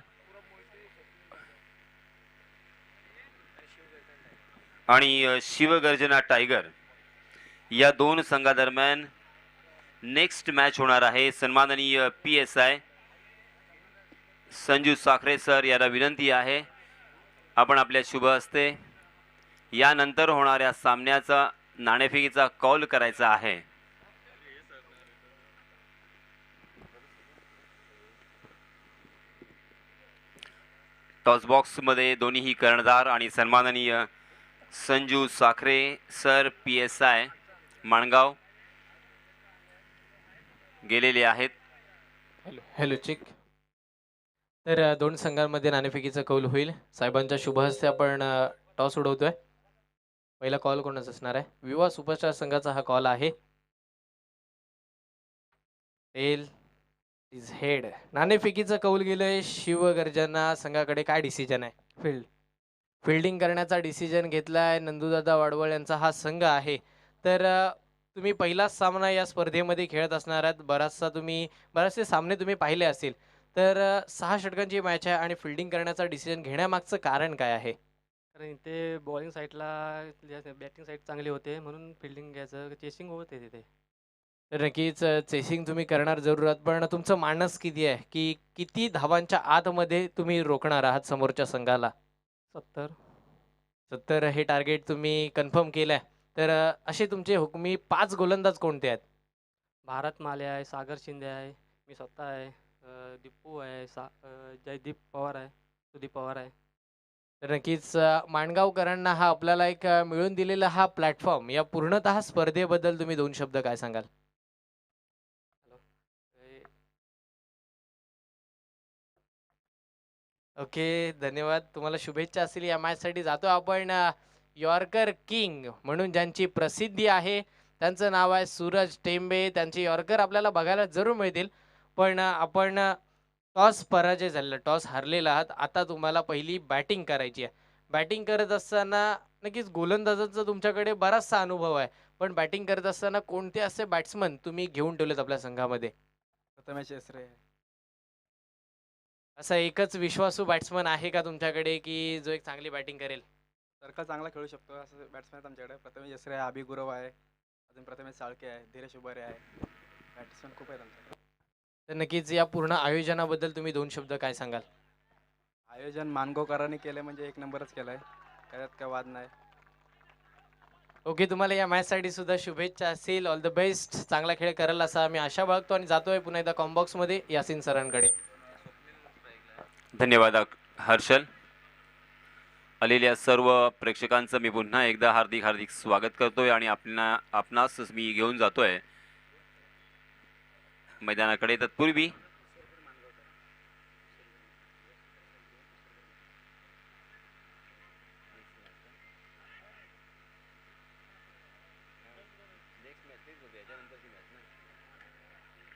आणि शिवगर्जना टायगर या दोन संघादरम्यान नेक्स्ट मॅच होणार आहे. सन्माननीय PSI संजू साखरे सर याला विनंती आहे, आपण आपल्या शुभ हस्ते यानंतर होणाऱ्या सामन्याचा नाणेफेकीचा कौल करायचा आहे. टॉस बॉक्समध्ये दोन्हीही कर्णधार आणि सन्माननीय संजू साखरे सर PSI माणगाव गेलेले आहेत. Hello hello check. तर दोन संघांमध्ये नाणेफेकीचा कौल होईल. साहेबांच्या शुभ हस्ते आपण टॉस उडवतोय. पहिला कॉल कोणाचा असणार आहे? विवा सुपरस्टार संघाचा हा कॉल आहे. Tail is head. नाणेफेकीचं कौल गेलंय शिवगर्जना संघाकडे. काय डिसिजन आहे? फिल्डिंग करण्याचा डिसिजन घेतलाय नंदूदादा वाडवळ यांचा हा संघ आहे. तर तुम्ही पहिलाच सामना या स्पर्धेमध्ये खेळत असणार आहात. बरेचसे सामने तुम्ही पाहिले असतील. तर 6 षटकांची मॅच आहे आणि फिल्डिंग करण्याचा डिसिजन घेण्यामागचं कारण काय आहे? कारण इथे बॉलिंग साईडला बॅटिंग साईड चांगली होते म्हणून फिल्डिंग घ्यायचं, चेसिंग होते तिथे. तर नक्कीच चेसिंग तुम्ही करणार जरूर आहात. पण तुमचं मानस किती आहे की किती धावांच्या आतमध्ये तुम्ही रोखणार आहात समोरच्या संघाला? 70. हे टार्गेट तुम्ही कन्फर्म केलंय. तर असे तुमचे हुकमी 5 गोलंदाज कोणते आहेत? भारत माले आहे, सागर शिंदे आहे, मी स्वतः आहे, दिप्पू आहे, जयदीप पवार आहे, सुदीप पवार आहे. तर नक्कीच माणगावकरांना हा आपल्याला एक मिळून दिलेला हा प्लॅटफॉर्म, या पूर्णतः स्पर्धेबद्दल तुम्ही 2 शब्द काय सांगाल? ओके, धन्यवाद. तुम्हाला शुभेच्छा असतील या मॅचसाठी. जातो आपण यॉर्कर किंग म्हणून ज्यांची प्रसिद्धी आहे, त्यांचं नाव आहे सूरज टेंबे. त्यांचे यॉर्कर आपल्याला बघायला जरूर मिळतील. पण आपण टॉस पराजय झालेला, टॉस हारलेला आहात. आता तुम्हाला पहिली बॅटिंग करायची आहे. बॅटिंग करत असताना नक्कीच गोलंदाजाचा तुमच्याकडे बराचसा अनुभव आहे. पण बॅटिंग करत असताना कोणते असे बॅट्समन तुम्ही घेऊन ठेवलेत आपल्या संघामध्ये? प्रथमेश एसरे. असा एकच विश्वासू बॅट्समन आहे का तुमच्याकडे की जो एक चांगली बॅटिंग करेल? सर्कल चांगला खेळू शकतो असं बॅट्समॅन आहेत आमच्याकडे. प्रथमेश एसरे आहे, अभि गुरव आहे, अजून प्रथमेश साळके आहे, धीरेश उबारे आहे. बॅट्समॅन खूप आहेत आमच्याकडे. तर नक्कीच या पूर्ण आयोजनाबद्दल तुम्ही 2 शब्द काय सांगाल? आयोजन मानगावकरांनी केलं म्हणजे एक नंबरच केलं आहे, त्याच्यात काय वाद नाही. ओके, तुम्हाला या मॅचसाठी सुद्धा शुभेच्छा असेल. All the best. चांगला खेळ कराल असा आम्ही आशा बाळगतो आणि जातोय पुन्हा एकदा कॉम्बॉक्समध्ये यासीन सरांकडे. धन्यवाद हर्षल. आलेल्या सर्व प्रेक्षकांचं मी पुन्हा एकदा हार्दिक स्वागत करतोय आणि आपणास मी घेऊन जातोय मैदानाकडे. तत्पूर्वी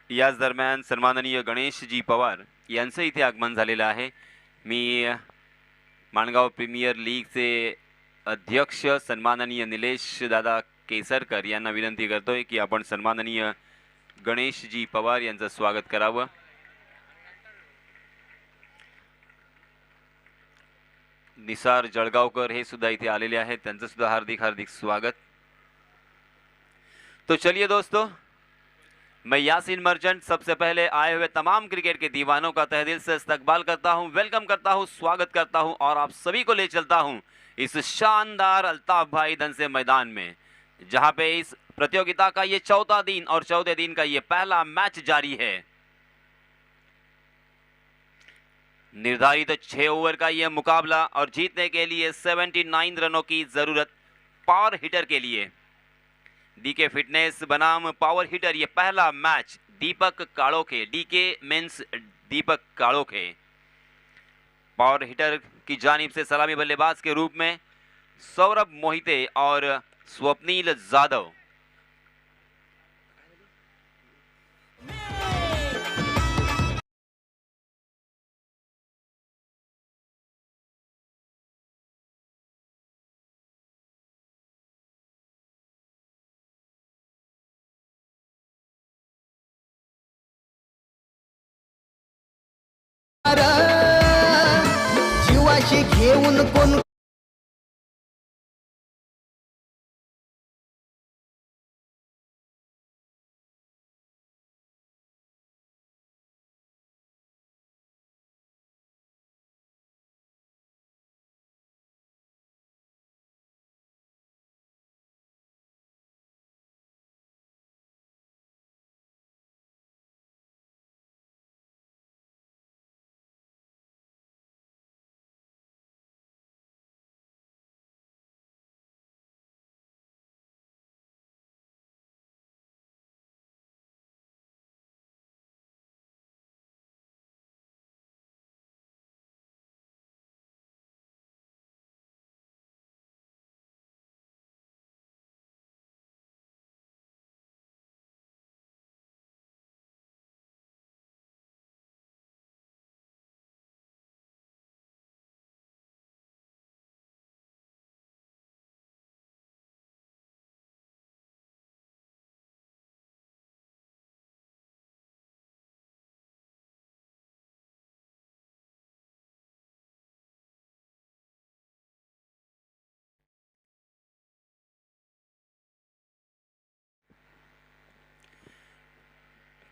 याच दरम्यान सन्माननीय गणेशजी पवार यांचं इथे आगमन झालेलं आहे. मी माणगाव प्रीमियर लीगचे अध्यक्ष सन्माननीय निलेश दादा केसरकर यांना विनंती करतोय की आपण सन्माननीय गणेशजी पवार यांचं स्वागत करावं. निसार जळगावकर हे सुद्धा इथे आलेले आहेत, त्यांचं सुद्धा हार्दिक हार्दिक स्वागत. तो चलिए दोस्तों, मैं यासीन मर्चेंट सबसे पहले आए हुए तमाम क्रिकेट के दीवानों का तहे दिल से इस्तकबाल करता हूं, वेलकम करता हूं, स्वागत करता हूं और आप सभी को ले चलता हूं इस शानदार अल्ताफ भाई धनसे मैदान में, जहां पे इस प्रतियोगिता का ये 14 दिन और 14 दिन का ये पहला मैच जारी है. निर्धारित 6 ओवर का यह मुकाबला और जीतने के लिए 79 रनों की जरूरत पावर हिटर के लिए. डीके फिटनेस बनाम पावर हिटर, ये पहला match Deepak Kadokhe, DK means Deepak Kadokhe, power hitter की जानिब से सलामी बल्लेबाज के रूप में सौरभ मोहिते और स्वप्नील जाधव. जीवाशी घेऊन कोण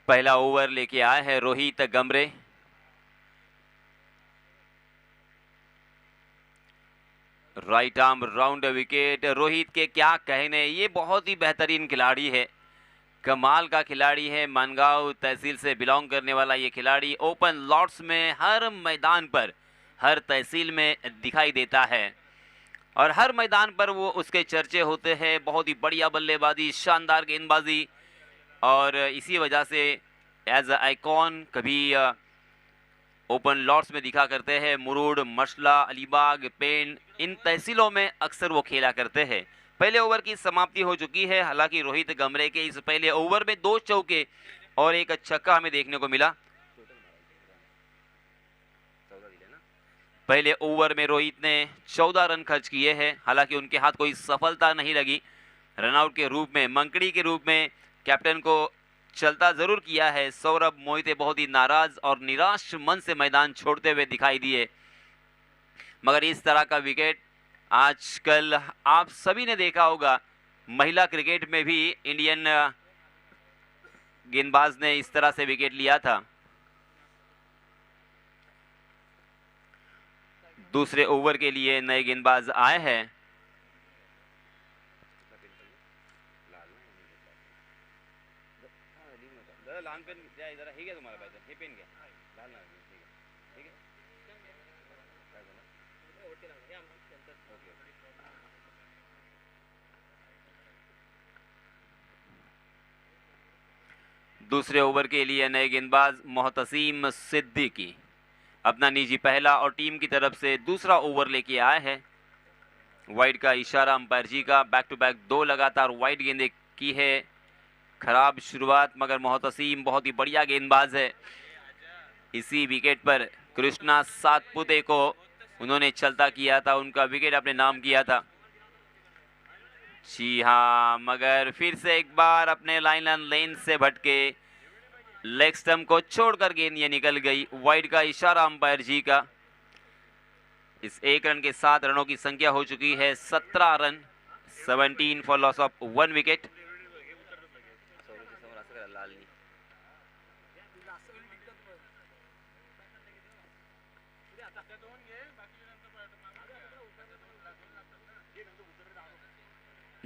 पहला ओवर लेके आए हैं Rohit Gamre. Right arm round wicket. Rohit के क्या कहने, ये बहुत ही बेहतरीन खिलाड़ी है, कमाल का खिलाड़ी है. मानगांव तहसील से बिलोंग करने वाला ये खिलाड़ी ओपन लॉट्स में हर मैदान पर, हर तहसील में दिखाई देता है और हर मैदान पर वो उसके चर्चे होते हैं. बहुत ही बढ़िया बल्लेबाजी, शानदार गेंदबाजी, और इसी वजह से एज आइकॉन कभी ओपन लॉट्स में दिखा करते हैं. मुरुड, मशला, अलीबाग, पेन, इन तहसीलों में अक्सर वो खेला करते हैं. पहले ओवर की समाप्ति हो चुकी है. हालांकि रोहित गमरे के इस पहले ओवर में 2 चौके और एक छक्का हमें देखने को मिला. पहले ओवर में रोहित ने 14 रन खर्च किए हैं. हालांकि उनके हाथ कोई सफलता नहीं लगी. रनआउट के रूप में, मंकड़ी के रूप में कैप्टन को चलता जरूर किया है. सौरभ मोहिते बहुत ही नाराज और निराश मन से मैदान छोड़ते हुए दिखाई दिए. मगर इस तरह का विकेट आजकल आप सभी ने देखा होगा, महिला क्रिकेट में भी इंडियन गेंदबाज ने इस तरह से विकेट लिया था. दूसरे ओवर के लिए नए गेंदबाज आए हैं. लहान पेन द्या जरा, हे घ्या तुम्हाला पाहिजे, हे पेन घ्या, लहान लहान, ठीक आहे. काय झालं? ओके. दूसरे ओवर के लिए नए गेंदबाज मोहतसीम सिद्दीकी अपना निजी पहला और टीम की तरफ से दूसरा ओवर लेके आए हैं. वाइड का इशारा अंपायर जी का. बैक टू बैक 2 लगातार वाइड गेंदें की है खराब शुरुआत, मगर मोहतसीम बहुत ही बढ़िया गेंदबाज है। इसी विकेट पर कृष्णा सातपुते को उन्होंने चलता किया था, उनका विकेट अपने नाम किया था। जी हाँ, मगर फिर से एक बार अपने लाइन एंड लेन से भटके लेग स्टंप को छोड़कर गेंद ये निकल गई। वाइड का इशारा अंपायर जी का। इस 1 रन के साथ रनों की संख्या हो चुकी है 17 run, 17 for loss of 1 wicket.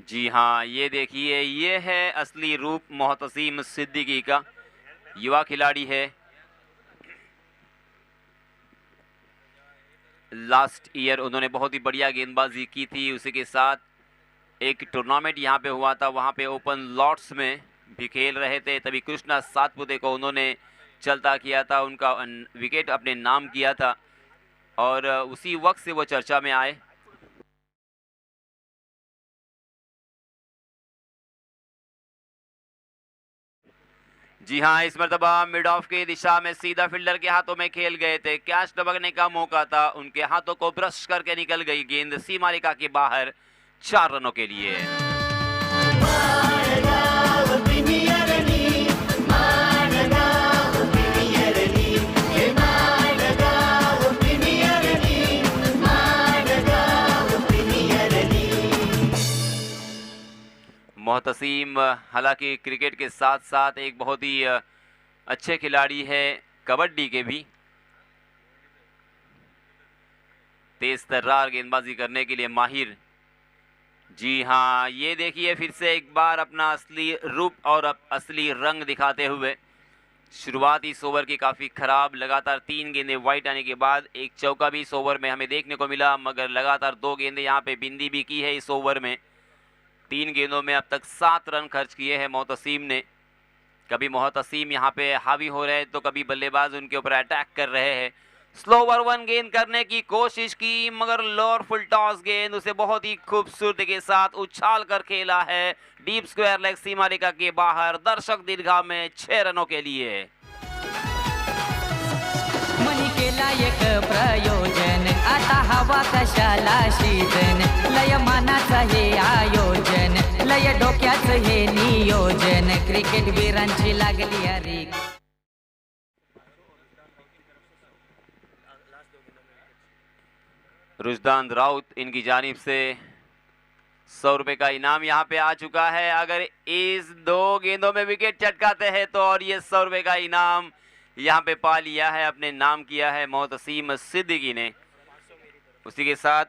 जी हाँ, ये देखिए, ये है असली रूप मोहतसीम सिद्दीकी का। युवा खिलाड़ी है, लास्ट ईयर उन्होंने बहुत ही बढ़िया गेंदबाजी की थी। उसी के साथ एक टूर्नामेंट यहाँ पे हुआ था, वहाँ पे ओपन लॉर्ड्स में भी खेल रहे थे, तभी कृष्णा सातपुते को उन्होंने चलता किया था, उनका विकेट अपने नाम किया था और उसी वक्त से वो चर्चा में आए। जी हाँ, इस मरतबा मिड ऑफ की दिशा में सीधा फील्डर के हाथों में खेल गए थे, कैच टपकने का मौका था, उनके हाथों को ब्रश करके निकल गई गेंद सीमा रेखा के बाहर 4 रनों के लिए। मोहतसीम हालांकि क्रिकेट के साथ साथ एक बहुत ही अच्छे खिलाड़ी है, कबड्डी के भी। तेज तर्रार गेंदबाजी करने के लिए माहिर। जी हाँ, ये देखिए फिर से एक बार अपना असली रूप और असली रंग दिखाते हुए। शुरुआत इस ओवर की काफ़ी खराब, लगातार 3 गेंदें वाइड आने के बाद एक चौका भी इस ओवर में हमें देखने को मिला, मगर लगातार 2 गेंदें यहाँ पे बिंदी भी की है इस ओवर में। 3 गेंदों में अब तक 7 रन खर्च किए हैं मोहतसीम ने। कभी मोहतसीम यहाँ पे हावी हो रहे हैं तो कभी बल्लेबाज उनके ऊपर अटैक कर रहे हैं। स्लो ओवर 1 गेंद करने की कोशिश की, मगर लोअर फुल टॉस गेंद उसे बहुत ही खूबसूरती के साथ उछाल कर खेला है डीप स्क्वायर लेग सीमा रेखा के बाहर। दर्शक दीर्घा में 6 रनों के लिए। मनी केला एक प्रयोजन, आता हवा कशाला शीतन, लय मानाचं हे आयोजन, लय डोक्याचं हे नियोजन, क्रिकेट वीरांची लागली हरी। रुजदान राउत इनकी जानिब से 100 रुपए का इनाम यहाँ पे आ चुका है। अगर इस 2 गेंदों में विकेट चटकाते हैं तो और ये 100 रुपए का इनाम यहाँ पे पा लिया है, अपने नाम किया है मोहतसीम सिद्दीकी ने। उसी के साथ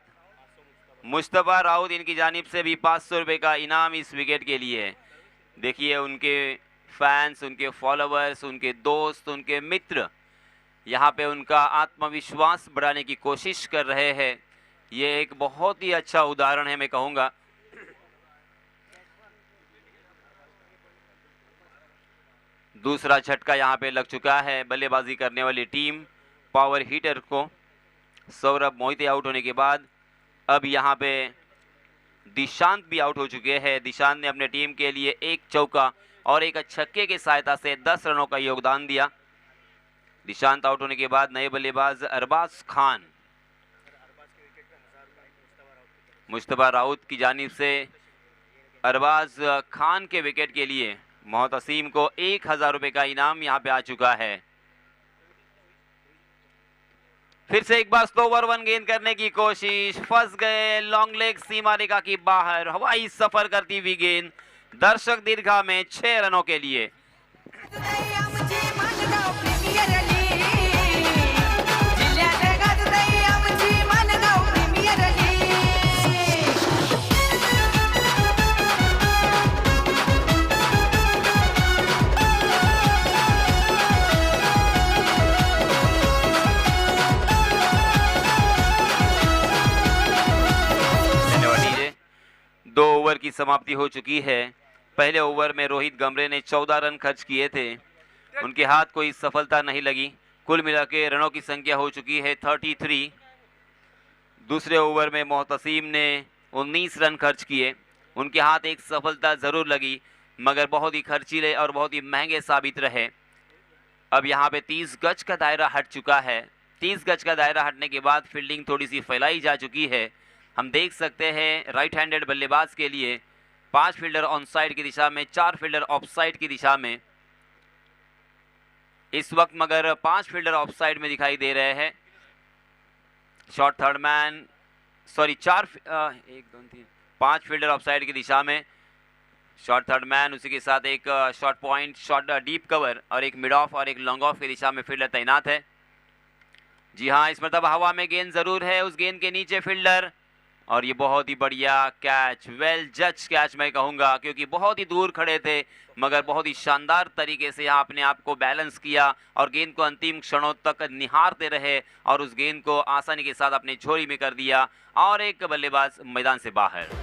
मुस्तफा राउत इनकी जानिब से भी 500 रुपए का इनाम इस विकेट के लिए है। देखिए उनके फैंस, उनके फॉलोअर्स, उनके दोस्त, उनके मित्र यहाँ पे उनका आत्मविश्वास बढ़ाने की कोशिश कर रहे हैं। ये एक बहुत ही अच्छा उदाहरण है, मैं कहूँगा। दूसरा झटका यहाँ पे लग चुका है बल्लेबाजी करने वाली टीम पावर हीटर को। सौरभ मोहिते आउट होने के बाद अब यहाँ पे दिशांत भी आउट हो चुके हैं। दिशांत ने अपने टीम के लिए 1 चौका और 1 छक्के की सहायता से 10 रनों का योगदान दिया। दिशांत आउट होने के बाद नए बल्लेबाज अरबाज खान, मुस्तफा राउत की जानिब से अरबाज खान के विकेट के लिए मोहतसीम को 1000 रुपए का इनाम यहाँ पे आ चुका है। फिर से एक बार स्लो ओवर 1 गेंद करने की कोशिश, फंस गए लॉन्ग लेग सीमा रेखा की बाहर, हवाई सफर करती हुई गेंद दर्शक दीर्घा में 6 रनों के लिए। दो ओवर की समाप्ति हो चुकी है। पहले ओवर में रोहित गमरे ने 14 रन खर्च किए थे, उनके हाथ कोई सफलता नहीं लगी। कुल मिला के रनों की संख्या हो चुकी है 33। दूसरे ओवर में मोहतसीम ने 19 रन खर्च किए, उनके हाथ एक सफलता जरूर लगी। मगर बहुत ही खर्चीले और बहुत ही महंगे साबित रहे। अब यहाँ पे 30 गज का दायरा हट चुका है। 30 गज का दायरा हटने के बाद फील्डिंग थोड़ी सी फैलाई जा चुकी है। हम देख सकते हैं राइट हैंडेड बल्लेबाज के लिए 5 फील्डर ऑन साइड की दिशा में, 4 फील्डर ऑफ साइड की दिशा में। इस वक्त मगर 5 फील्डर ऑफ साइड में दिखाई दे रहे हैं। Short third man, sorry 5 fielder of side की दिशा में, शॉर्ट थर्ड मैन, उसी के साथ एक short point, short deep cover और एक मिड ऑफ और एक लॉन्ग ऑफ की दिशा में फील्डर तैनात है। जी हाँ, इस मरतबा हवा में गेंद जरूर है, उस गेंद के नीचे फील्डर, और ये बहुत ही बढ़िया कैच, वेल जज कैच मैं कहूँगा, क्योंकि बहुत ही दूर खड़े थे मगर बहुत ही शानदार तरीके से यहाँ अपने आप को बैलेंस किया और गेंद को अंतिम क्षणों तक निहारते रहे और उस गेंद को आसानी के साथ अपनी झोली में कर दिया और एक बल्लेबाज मैदान से बाहर।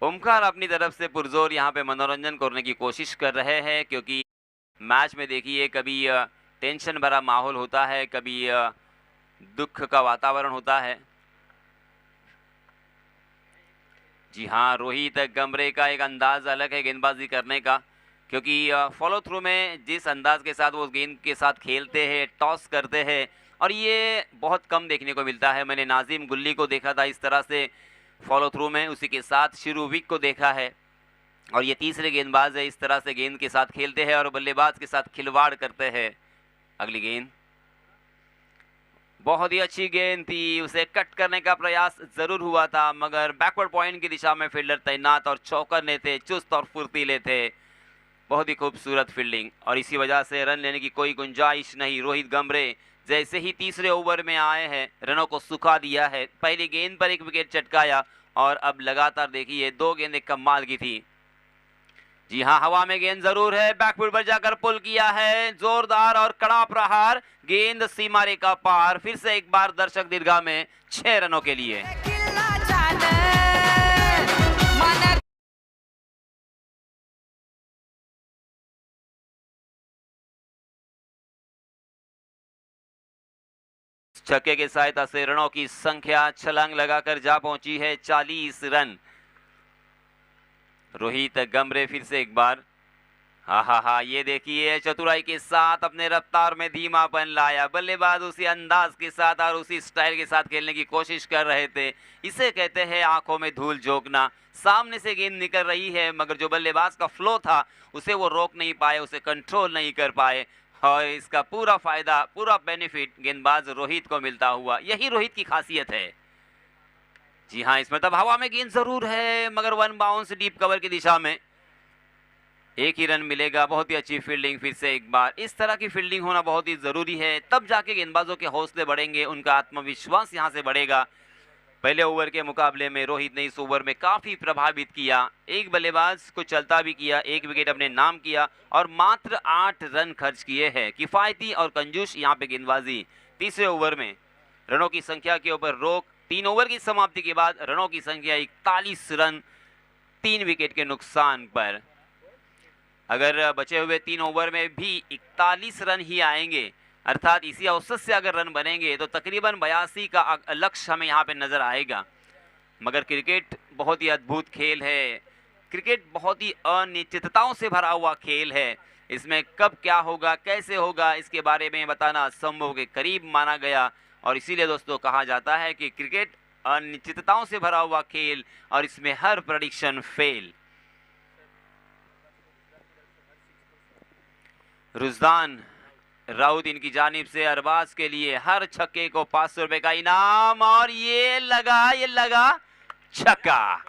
ओमकार अपनी तरफ से पुरजोर यहाँ पे मनोरंजन करने की कोशिश कर रहे हैं, क्योंकि मैच में देखिए कभी टेंशन भरा माहौल होता है, कभी दुख का वातावरण होता है। जी हाँ, रोहित गमरे का एक अंदाज अलग है गेंदबाजी करने का, क्योंकि फॉलो थ्रू में जिस अंदाज के साथ वो गेंद के साथ खेलते हैं, टॉस करते हैं, और ये बहुत कम देखने को मिलता है। मैंने नाजिम गुल्ली को देखा था इस तरह से फॉलो थ्रू में, उसी के साथ शिरू विक को देखा है, और ये तीसरे गेंदबाज है इस तरह से गेंद के साथ खेलते हैं और बल्लेबाज के साथ खिलवाड़ करते हैं। अगली गेंद बहुत ही अच्छी गेंद थी, उसे कट करने का प्रयास जरूर हुआ था मगर बैकवर्ड पॉइंट की दिशा में फील्डर तैनात और चौकन्ने थे, चुस्त और फुर्तीले थे। बहुत ही खूबसूरत फील्डिंग, और इसी वजह से रन लेने की कोई गुंजाइश नहीं। रोहित गमरे जैसे ही तीसरे ओवर में आए हैं, रनों को सुखा दिया है। पहली गेंद पर एक विकेट चटकाया और अब लगातार देखिए 2 गेंदें कमाल की थी। जी हाँ, हवा में गेंद जरूर है, बैकफुट पर जाकर पुल किया है, जोरदार और कड़ा प्रहार, गेंद सीमा रेखा पार। फिर से एक बार दर्शक दीर्घा में 6 रनों के लिए। छक्के की सहायता से रनों की संख्या छलांग लगाकर जा पहुंची है 40 रन। रोहित गमरे फिर से एक बार, हा, ये देखिए चतुराई के साथ अपने रफ्तार में धीमापन लाया। बल्लेबाज उसी अंदाज के साथ और उसी स्टाइल के साथ खेलने की कोशिश कर रहे थे। इसे कहते हैं आंखों में धूल झोंकना। सामने से गेंद निकल रही है मगर जो बल्लेबाज का फ्लो था उसे वो रोक नहीं पाए, उसे कंट्रोल नहीं कर पाए, और इसका पूरा फायदा, पूरा बेनिफिट गेंदबाज रोहित को मिलता हुआ। यही रोहित की खासियत है। जी हाँ, इसमें तब हवा में गेंद जरूर है मगर 1 बाउंस डीप कवर की दिशा में, एक ही रन मिलेगा। बहुत ही अच्छी फील्डिंग फिर से एक बार। इस तरह की फील्डिंग होना बहुत ही जरूरी है, तब जाके गेंदबाजों के हौसले बढ़ेंगे, उनका आत्मविश्वास यहां से बढ़ेगा। पहले ओवर के मुकाबले में रोहित ने इस ओवर में काफी प्रभावित किया, एक बल्लेबाज को चलता भी किया, एक विकेट अपने नाम किया और मात्र 8 रन खर्च किए हैं। किफायती और कंजूस यहाँ पे गेंदबाजी। तीसरे ओवर में रनों की संख्या के ऊपर रोक। 3 ओवर की समाप्ति के बाद रनों की संख्या 41 रन, 3 विकेट के नुकसान पर। अगर बचे हुए 3 ओवर में भी 41 रन ही आएंगे, अर्थात इसी औसत से अगर रन बनेंगे तो तकरीबन 82 का लक्ष्य हमें यहाँ पे नजर आएगा। मगर क्रिकेट बहुत ही अद्भुत खेल है, क्रिकेट बहुत ही अनिश्चितताओं से भरा हुआ खेल है। इसमें कब क्या होगा, कैसे होगा, इसके बारे में बताना असंभव के करीब माना गया, और इसीलिए दोस्तों कहा जाता है कि क्रिकेट अनिश्चितताओं से भरा हुआ खेल और इसमें हर प्रेडिक्शन फेल। रुजदान राउत इनकी जानिब से अरबाज के लिए हर छक्के को 500 रुपए का इनाम, और ये लगा छक्का।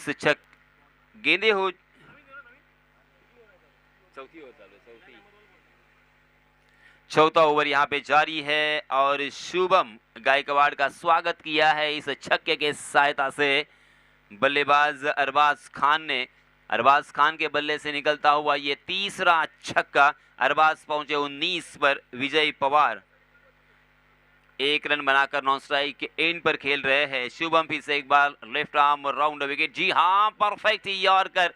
छक गेंदे हो चौथा ओवर यहाँ पे जारी है और शुभम गायकवाड़ का स्वागत किया है इस छक्के के सहायता से। बल्लेबाज अरबाज खान ने, अरबाज खान के बल्ले से निकलता हुआ ये तीसरा छक्का। अरबाज पहुंचे 19 पर। विजय पवार 1 रन बनाकर नॉन स्ट्राइक के एंड पर खेल रहे हैं। शुभम फिर से एक बार लेफ्ट आर्म राउंड विकेट। जी हाँ, परफेक्ट यॉर्कर।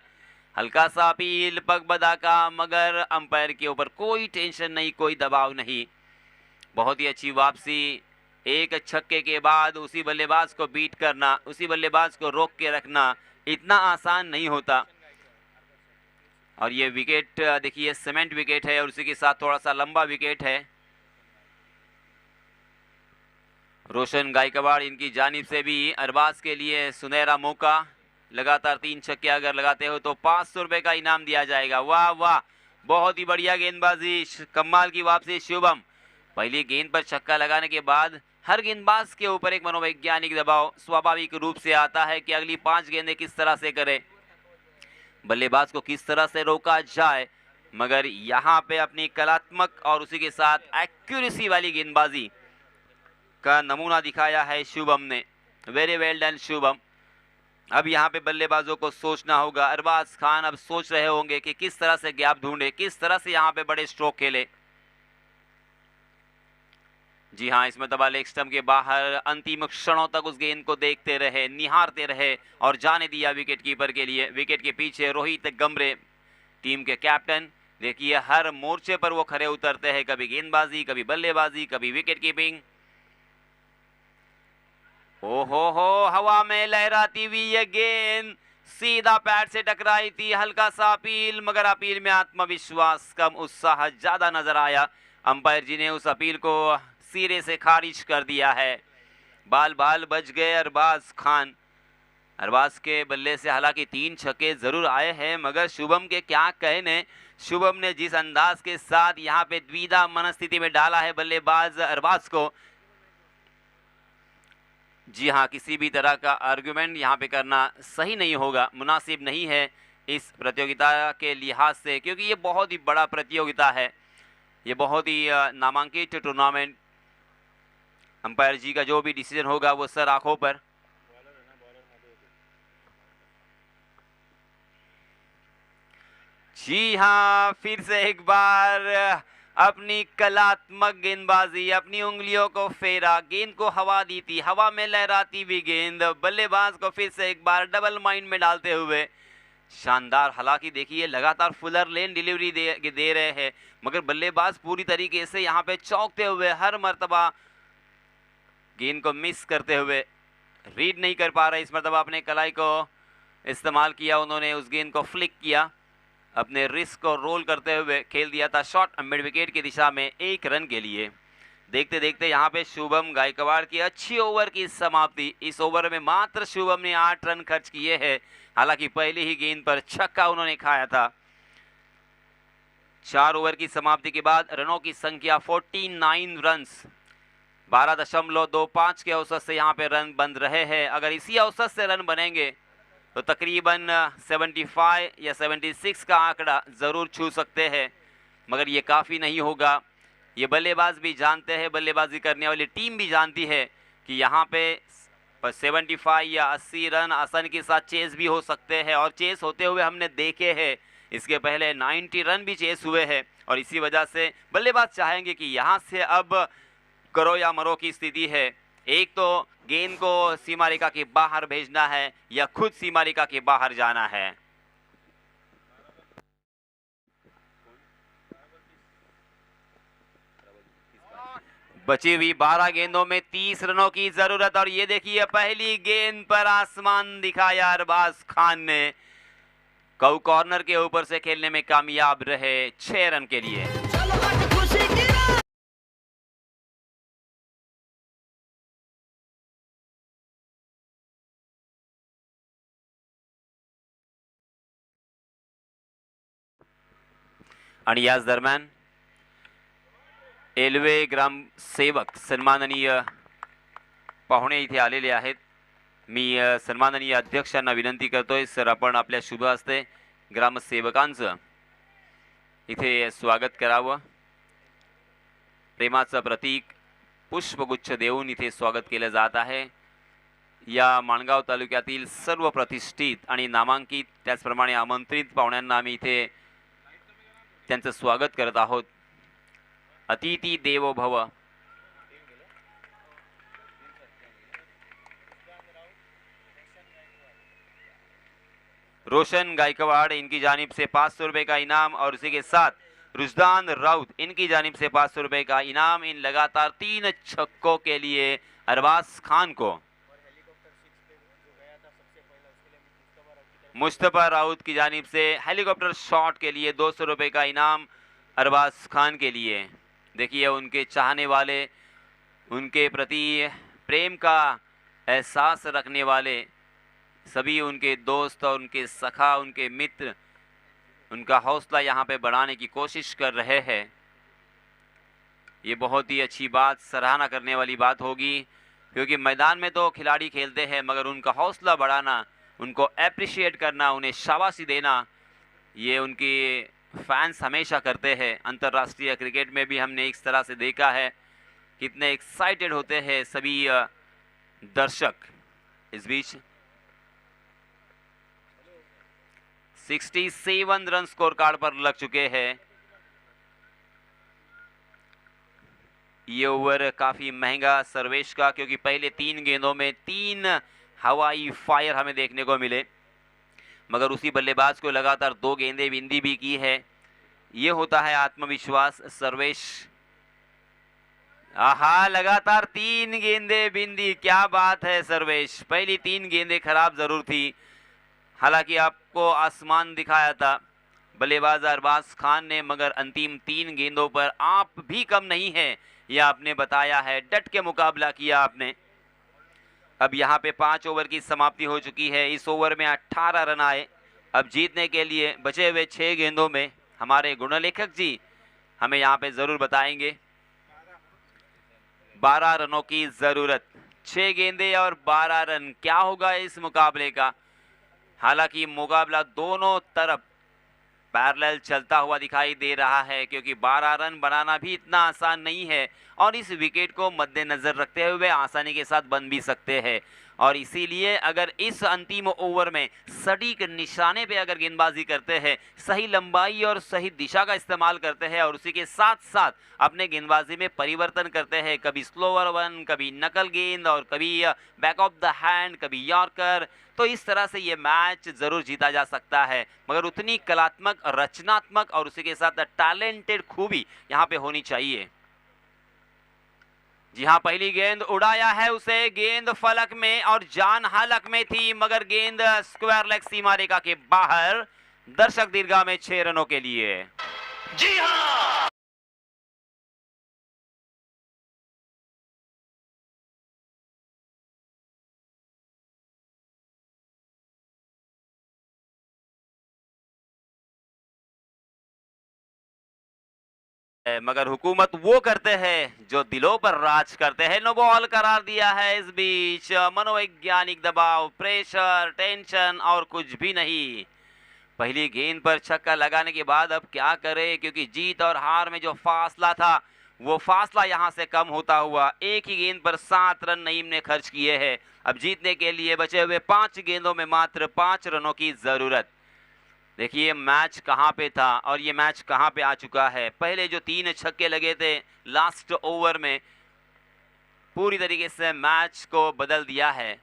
हल्का सा अपील पगबदा का, मगर अंपायर के ऊपर कोई टेंशन नहीं, कोई दबाव नहीं। बहुत ही अच्छी वापसी। एक छक्के के बाद उसी बल्लेबाज को बीट करना, उसी बल्लेबाज को रोक के रखना इतना आसान नहीं होता। और ये विकेट देखिए सीमेंट विकेट है और उसी के साथ थोड़ा सा लंबा विकेट है। रोशन गायकवाड़ इनकी जानिब से भी अरबाज के लिए सुनहरा मौका। लगातार 3 छक्के अगर लगाते हो तो 500 रुपए का इनाम दिया जाएगा। वाह वाह, बहुत ही बढ़िया गेंदबाजी, कमाल की वापसी शुभम। पहली गेंद पर छक्का लगाने के बाद हर गेंदबाज के ऊपर एक मनोवैज्ञानिक दबाव स्वाभाविक रूप से आता है कि अगली 5 गेंदें किस तरह से करे, बल्लेबाज को किस तरह से रोका जाए। मगर यहाँ पे अपनी कलात्मक और उसी के साथ एक्यूरेसी वाली गेंदबाजी का नमूना दिखाया है शुभम ने। वेरी वेल डन शुभम। अब यहाँ पे बल्लेबाजों को सोचना होगा। अरबाज खान अब सोच रहे होंगे कि किस तरह से गैप ढूंढे, किस तरह से यहाँ पे बड़े स्ट्रोक खेले। जी हाँ, इसमें तबा लेग स्टंप के बाहर अंतिम क्षणों तक उस गेंद को देखते रहे, निहारते रहे और जाने दिया विकेट कीपर के लिए। विकेट के पीछे रोहित गंभीर टीम के कैप्टन, देखिए हर मोर्चे पर वो खड़े उतरते हैं, कभी गेंदबाजी, कभी बल्लेबाजी, कभी विकेट कीपिंग। ओहो, हवा में लहराती हुई ये गेंद सीधा पैड से टकराई थी। हल्का सा अपील, मगर अपील में आत्मविश्वास कम, उत्साह ज्यादा नजर आया। अंपायर जी ने उस अपील को सिरे से खारिज कर दिया है। बाल बाल बच गए अरबाज खान। अरबाज के बल्ले से हालांकि 3 छक्के जरूर आए हैं, मगर शुभम के क्या कहने। शुभम ने जिस अंदाज के साथ यहाँ पे द्विधा मनस्थिति में डाला है बल्लेबाज अरबाज को, जी हाँ, किसी भी तरह का आर्गुमेंट यहाँ पे करना सही नहीं होगा, मुनासिब नहीं है इस प्रतियोगिता के लिहाज से, क्योंकि ये बहुत ही बड़ा प्रतियोगिता है, ये बहुत ही नामांकित टूर्नामेंट। अंपायर जी का जो भी डिसीजन होगा वो सर आंखों पर। जी हाँ, फिर से एक बार अपनी कलात्मक गेंदबाजी, अपनी उंगलियों को फेरा, गेंद को हवा दी थी, हवा में लहराती हुई गेंद बल्लेबाज को फिर से एक बार डबल माइंड में डालते हुए शानदार। हालांकि देखिए लगातार फुलर लेन डिलीवरी दे रहे हैं, मगर बल्लेबाज पूरी तरीके से यहाँ पे चौंकते हुए हर मर्तबा गेंद को मिस करते हुए रीड नहीं कर पा रहे। इस मर्तबा अपने कलाई को इस्तेमाल किया उन्होंने, उस गेंद को फ्लिक किया, अपने रिस्क को रोल करते हुए खेल दिया था शॉट मिड विकेट की दिशा में 1 रन के लिए। देखते देखते यहाँ पे शुभम गायकवाड़ की अच्छी ओवर की समाप्ति। इस ओवर में मात्र शुभम ने 8 रन खर्च किए हैं, हालांकि पहली ही गेंद पर छक्का उन्होंने खाया था। 4 ओवर की समाप्ति के बाद रनों की संख्या 49 रन, 12.25 के औसत से यहाँ पे रन बन रहे हैं। अगर इसी औसत से रन बनेंगे तो तकरीबन 75 या 76 का आंकड़ा ज़रूर छू सकते हैं, मगर ये काफ़ी नहीं होगा। ये बल्लेबाज भी जानते हैं, बल्लेबाजी करने वाली टीम भी जानती है कि यहाँ पे 75 या 80 रन आसानी के साथ चेस भी हो सकते हैं, और चेस होते हुए हमने देखे हैं। इसके पहले 90 रन भी चेस हुए हैं, और इसी वजह से बल्लेबाज चाहेंगे कि यहाँ से अब करो या मरो की स्थिति है। एक तो गेंद को सीमा रेखा के बाहर भेजना है या खुद सीमा रेखा के बाहर जाना है। बची हुई 12 गेंदों में 30 रनों की जरूरत, और ये देखिए पहली गेंद पर आसमान दिखाया अरबाज खान ने। कऊ कॉर्नर के ऊपर से खेलने में कामयाब रहे 6 रन के लिए। आणि याच दरम्यान एल्वे ग्रामसेवक सन्माननीय पाहुणे इथे आलेले आहेत। मी सन्माननीय अध्यक्षांना विनंती करतोय, सर आपण आपल्या शुभ हस्ते ग्रामसेवकांचं इथे स्वागत करावं. प्रेमाचं प्रतीक पुष्पगुच्छ देऊन इथे स्वागत केलं जात आहे. या माणगाव तालुक्यातील सर्व प्रतिष्ठित आणि नामांकित त्याचप्रमाणे आमंत्रित पाहुण्यांना आम्ही इथे त्यांचं स्वागत करत आहोत. अतिथी देवो भव. रोशन गायकवाड़ इनकी जानिब से 500 रुपए का इनाम और उसी के साथ रुजदान राउत इनकी जानिब से 500 रुपए का इनाम इन लगातार 3 छक्कों के लिए अरबाज खान को. मुस्तफा राउत की जानिब से हेलीकॉप्टर शॉट के लिए 200 रुपए का इनाम अरबाज खान के लिए. देखिए उनके चाहने वाले, उनके प्रति प्रेम का एहसास रखने वाले सभी उनके दोस्त और उनके सखा, उनके मित्र उनका हौसला यहाँ पे बढ़ाने की कोशिश कर रहे हैं. ये बहुत ही अच्छी बात, सराहना करने वाली बात होगी, क्योंकि मैदान में तो खिलाड़ी खेलते हैं मगर उनका हौसला बढ़ाना, उनको एप्रिशिएट करना, उन्हें शाबाशी देना, ये उनके फैंस हमेशा करते हैं. अंतर्राष्ट्रीय क्रिकेट में भी हमने इस तरह से देखा है कितने एक्साइटेड होते हैं सभी दर्शक. इस बीच 67 रन स्कोर कार्ड पर लग चुके हैं. ये ओवर काफी महंगा सर्वेश का, क्योंकि पहले 3 गेंदों में 3 हवाई फायर हमें देखने को मिले, मगर उसी बल्लेबाज को लगातार 2 गेंदें बिंदी भी की है. ये होता है आत्मविश्वास. सर्वेश, आहा, लगातार 3 गेंदें बिंदी, क्या बात है सर्वेश. पहली 3 गेंदें खराब जरूर थी, हालांकि आपको आसमान दिखाया था बल्लेबाज अरबाज खान ने, मगर अंतिम 3 गेंदों पर आप भी कम नहीं है, यह आपने बताया है. डट के मुकाबला किया आपने. अब यहाँ पे 5 ओवर की समाप्ति हो चुकी है. इस ओवर में 18 रन आए. अब जीतने के लिए बचे हुए 6 गेंदों में हमारे गुणलेखक जी हमें यहाँ पे जरूर बताएंगे. 12 रनों की जरूरत, 6 गेंदें और 12 रन, क्या होगा इस मुकाबले का. हालांकि मुकाबला दोनों तरफ पैरेलल चलता हुआ दिखाई दे रहा है, क्योंकि 12 रन बनाना भी इतना आसान नहीं है और इस विकेट को मद्देनजर रखते हुए आसानी के साथ बन भी सकते हैं. और इसीलिए अगर इस अंतिम ओवर में सटीक निशाने पे अगर गेंदबाजी करते हैं, सही लंबाई और सही दिशा का इस्तेमाल करते हैं और उसी के साथ साथ अपने गेंदबाजी में परिवर्तन करते हैं, कभी स्लोअर वन, कभी नकल गेंद और कभी बैक ऑफ द हैंड, कभी यॉर्कर, तो इस तरह से ये मैच जरूर जीता जा सकता है. मगर उतनी कलात्मक, रचनात्मक और उसी के साथ टैलेंटेड खूबी यहाँ पे होनी चाहिए. जी हाँ, पहली गेंद उड़ाया है उसे, गेंद फलक में और जान हालक में थी, मगर गेंद स्क्वायर लेग सीमा रेखा के बाहर. दर्शक दीर्घा में 6 रनों के लिए. जी हाँ, मगर हुकूमत वो करते हैं जो दिलों पर राज करते हैं. नो बॉल करार दिया है. इस बीच मनोवैज्ञानिक दबाव, प्रेशर, टेंशन और कुछ भी नहीं. पहली गेंद पर छक्का लगाने के बाद अब क्या करें, क्योंकि जीत और हार में जो फासला था वो फासला यहां से कम होता हुआ. एक ही गेंद पर 7 रन नईम ने खर्च किए हैं. अब जीतने के लिए बचे हुए 5 गेंदों में मात्र 5 रनों की जरूरत. देखिए मैच कहाँ पे था और ये मैच कहाँ पे आ चुका है. पहले जो 3 छक्के लगे थे लास्ट ओवर में, पूरी तरीके से मैच को बदल दिया है.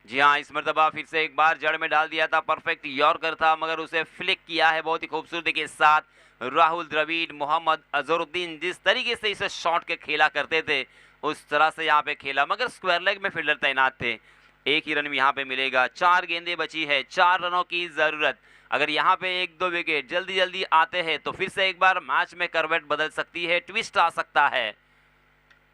जी हाँ, इस मर्तबा फिर से एक बार जड़ में डाल दिया था. परफेक्ट यॉर्कर था, मगर उसे फ्लिक किया है बहुत ही खूबसूरती के साथ. राहुल द्रविड़, मोहम्मद अजहरुद्दीन जिस तरीके से इसे शॉट के खेला करते थे उस तरह से यहाँ पे खेला, मगर स्क्वायर लेग में फील्डर तैनात थे. एक ही रन भी यहाँ पे मिलेगा. 4 गेंदें बची है, 4 रनों की जरूरत. अगर यहाँ पे 1-2 विकेट जल्दी जल्दी आते हैं तो फिर से एक बार मैच में करवट बदल सकती है, ट्विस्ट आ सकता है.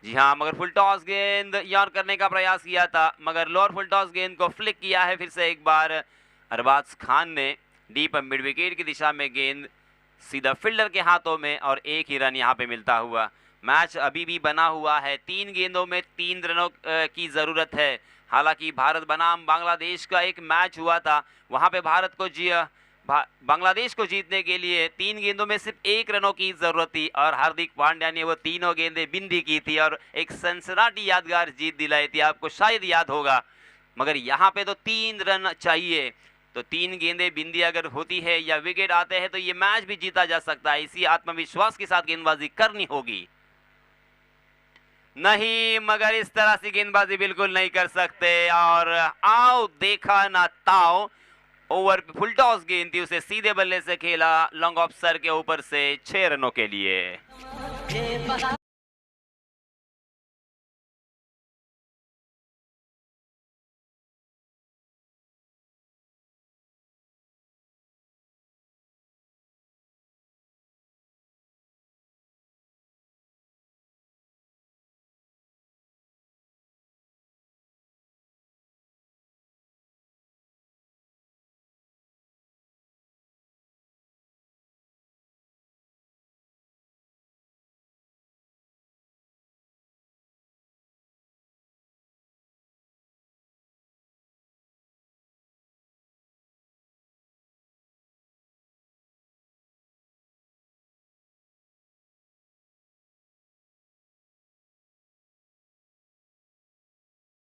जी हाँ, मगर फुल टॉस गेंद यार करने का प्रयास किया था, मगर लोअर फुल टॉस गेंद को फ्लिक किया है फिर से एक बार अरबाज खान ने. डीप मिड विकेट की दिशा में गेंद सीधा फील्डर के हाथों में और एक ही रन यहाँ पे मिलता हुआ. मैच अभी भी बना हुआ है, 3 गेंदों में 3 रनों की ज़रूरत है। हालांकि भारत बनाम बांग्लादेश का एक मैच हुआ था, वहां पे भारत को बांग्लादेश को जीतने के लिए 3 गेंदों में सिर्फ 1 रनों की ज़रूरत थी और हार्दिक पांड्या ने वो तीनों गेंदें बिंदी की थी और एक सनसनाटी यादगार जीत दिलाई थी, आपको शायद याद होगा। मगर यहाँ पे तो 3 रन चाहिए, तो 3 गेंदें बिंदी अगर होती है या विकेट आते हैं तो ये मैच भी जीता जा सकता है। इसी आत्मविश्वास के साथ गेंदबाजी करनी होगी। नहीं, मगर इस तरह से गेंदबाजी बिल्कुल नहीं कर सकते और आओ देखा ना ताओ, ओवर पे फुल टॉस गेंद थी, उसे सीधे बल्ले से खेला लॉन्ग ऑफ सर के ऊपर से 6 रनों के लिए।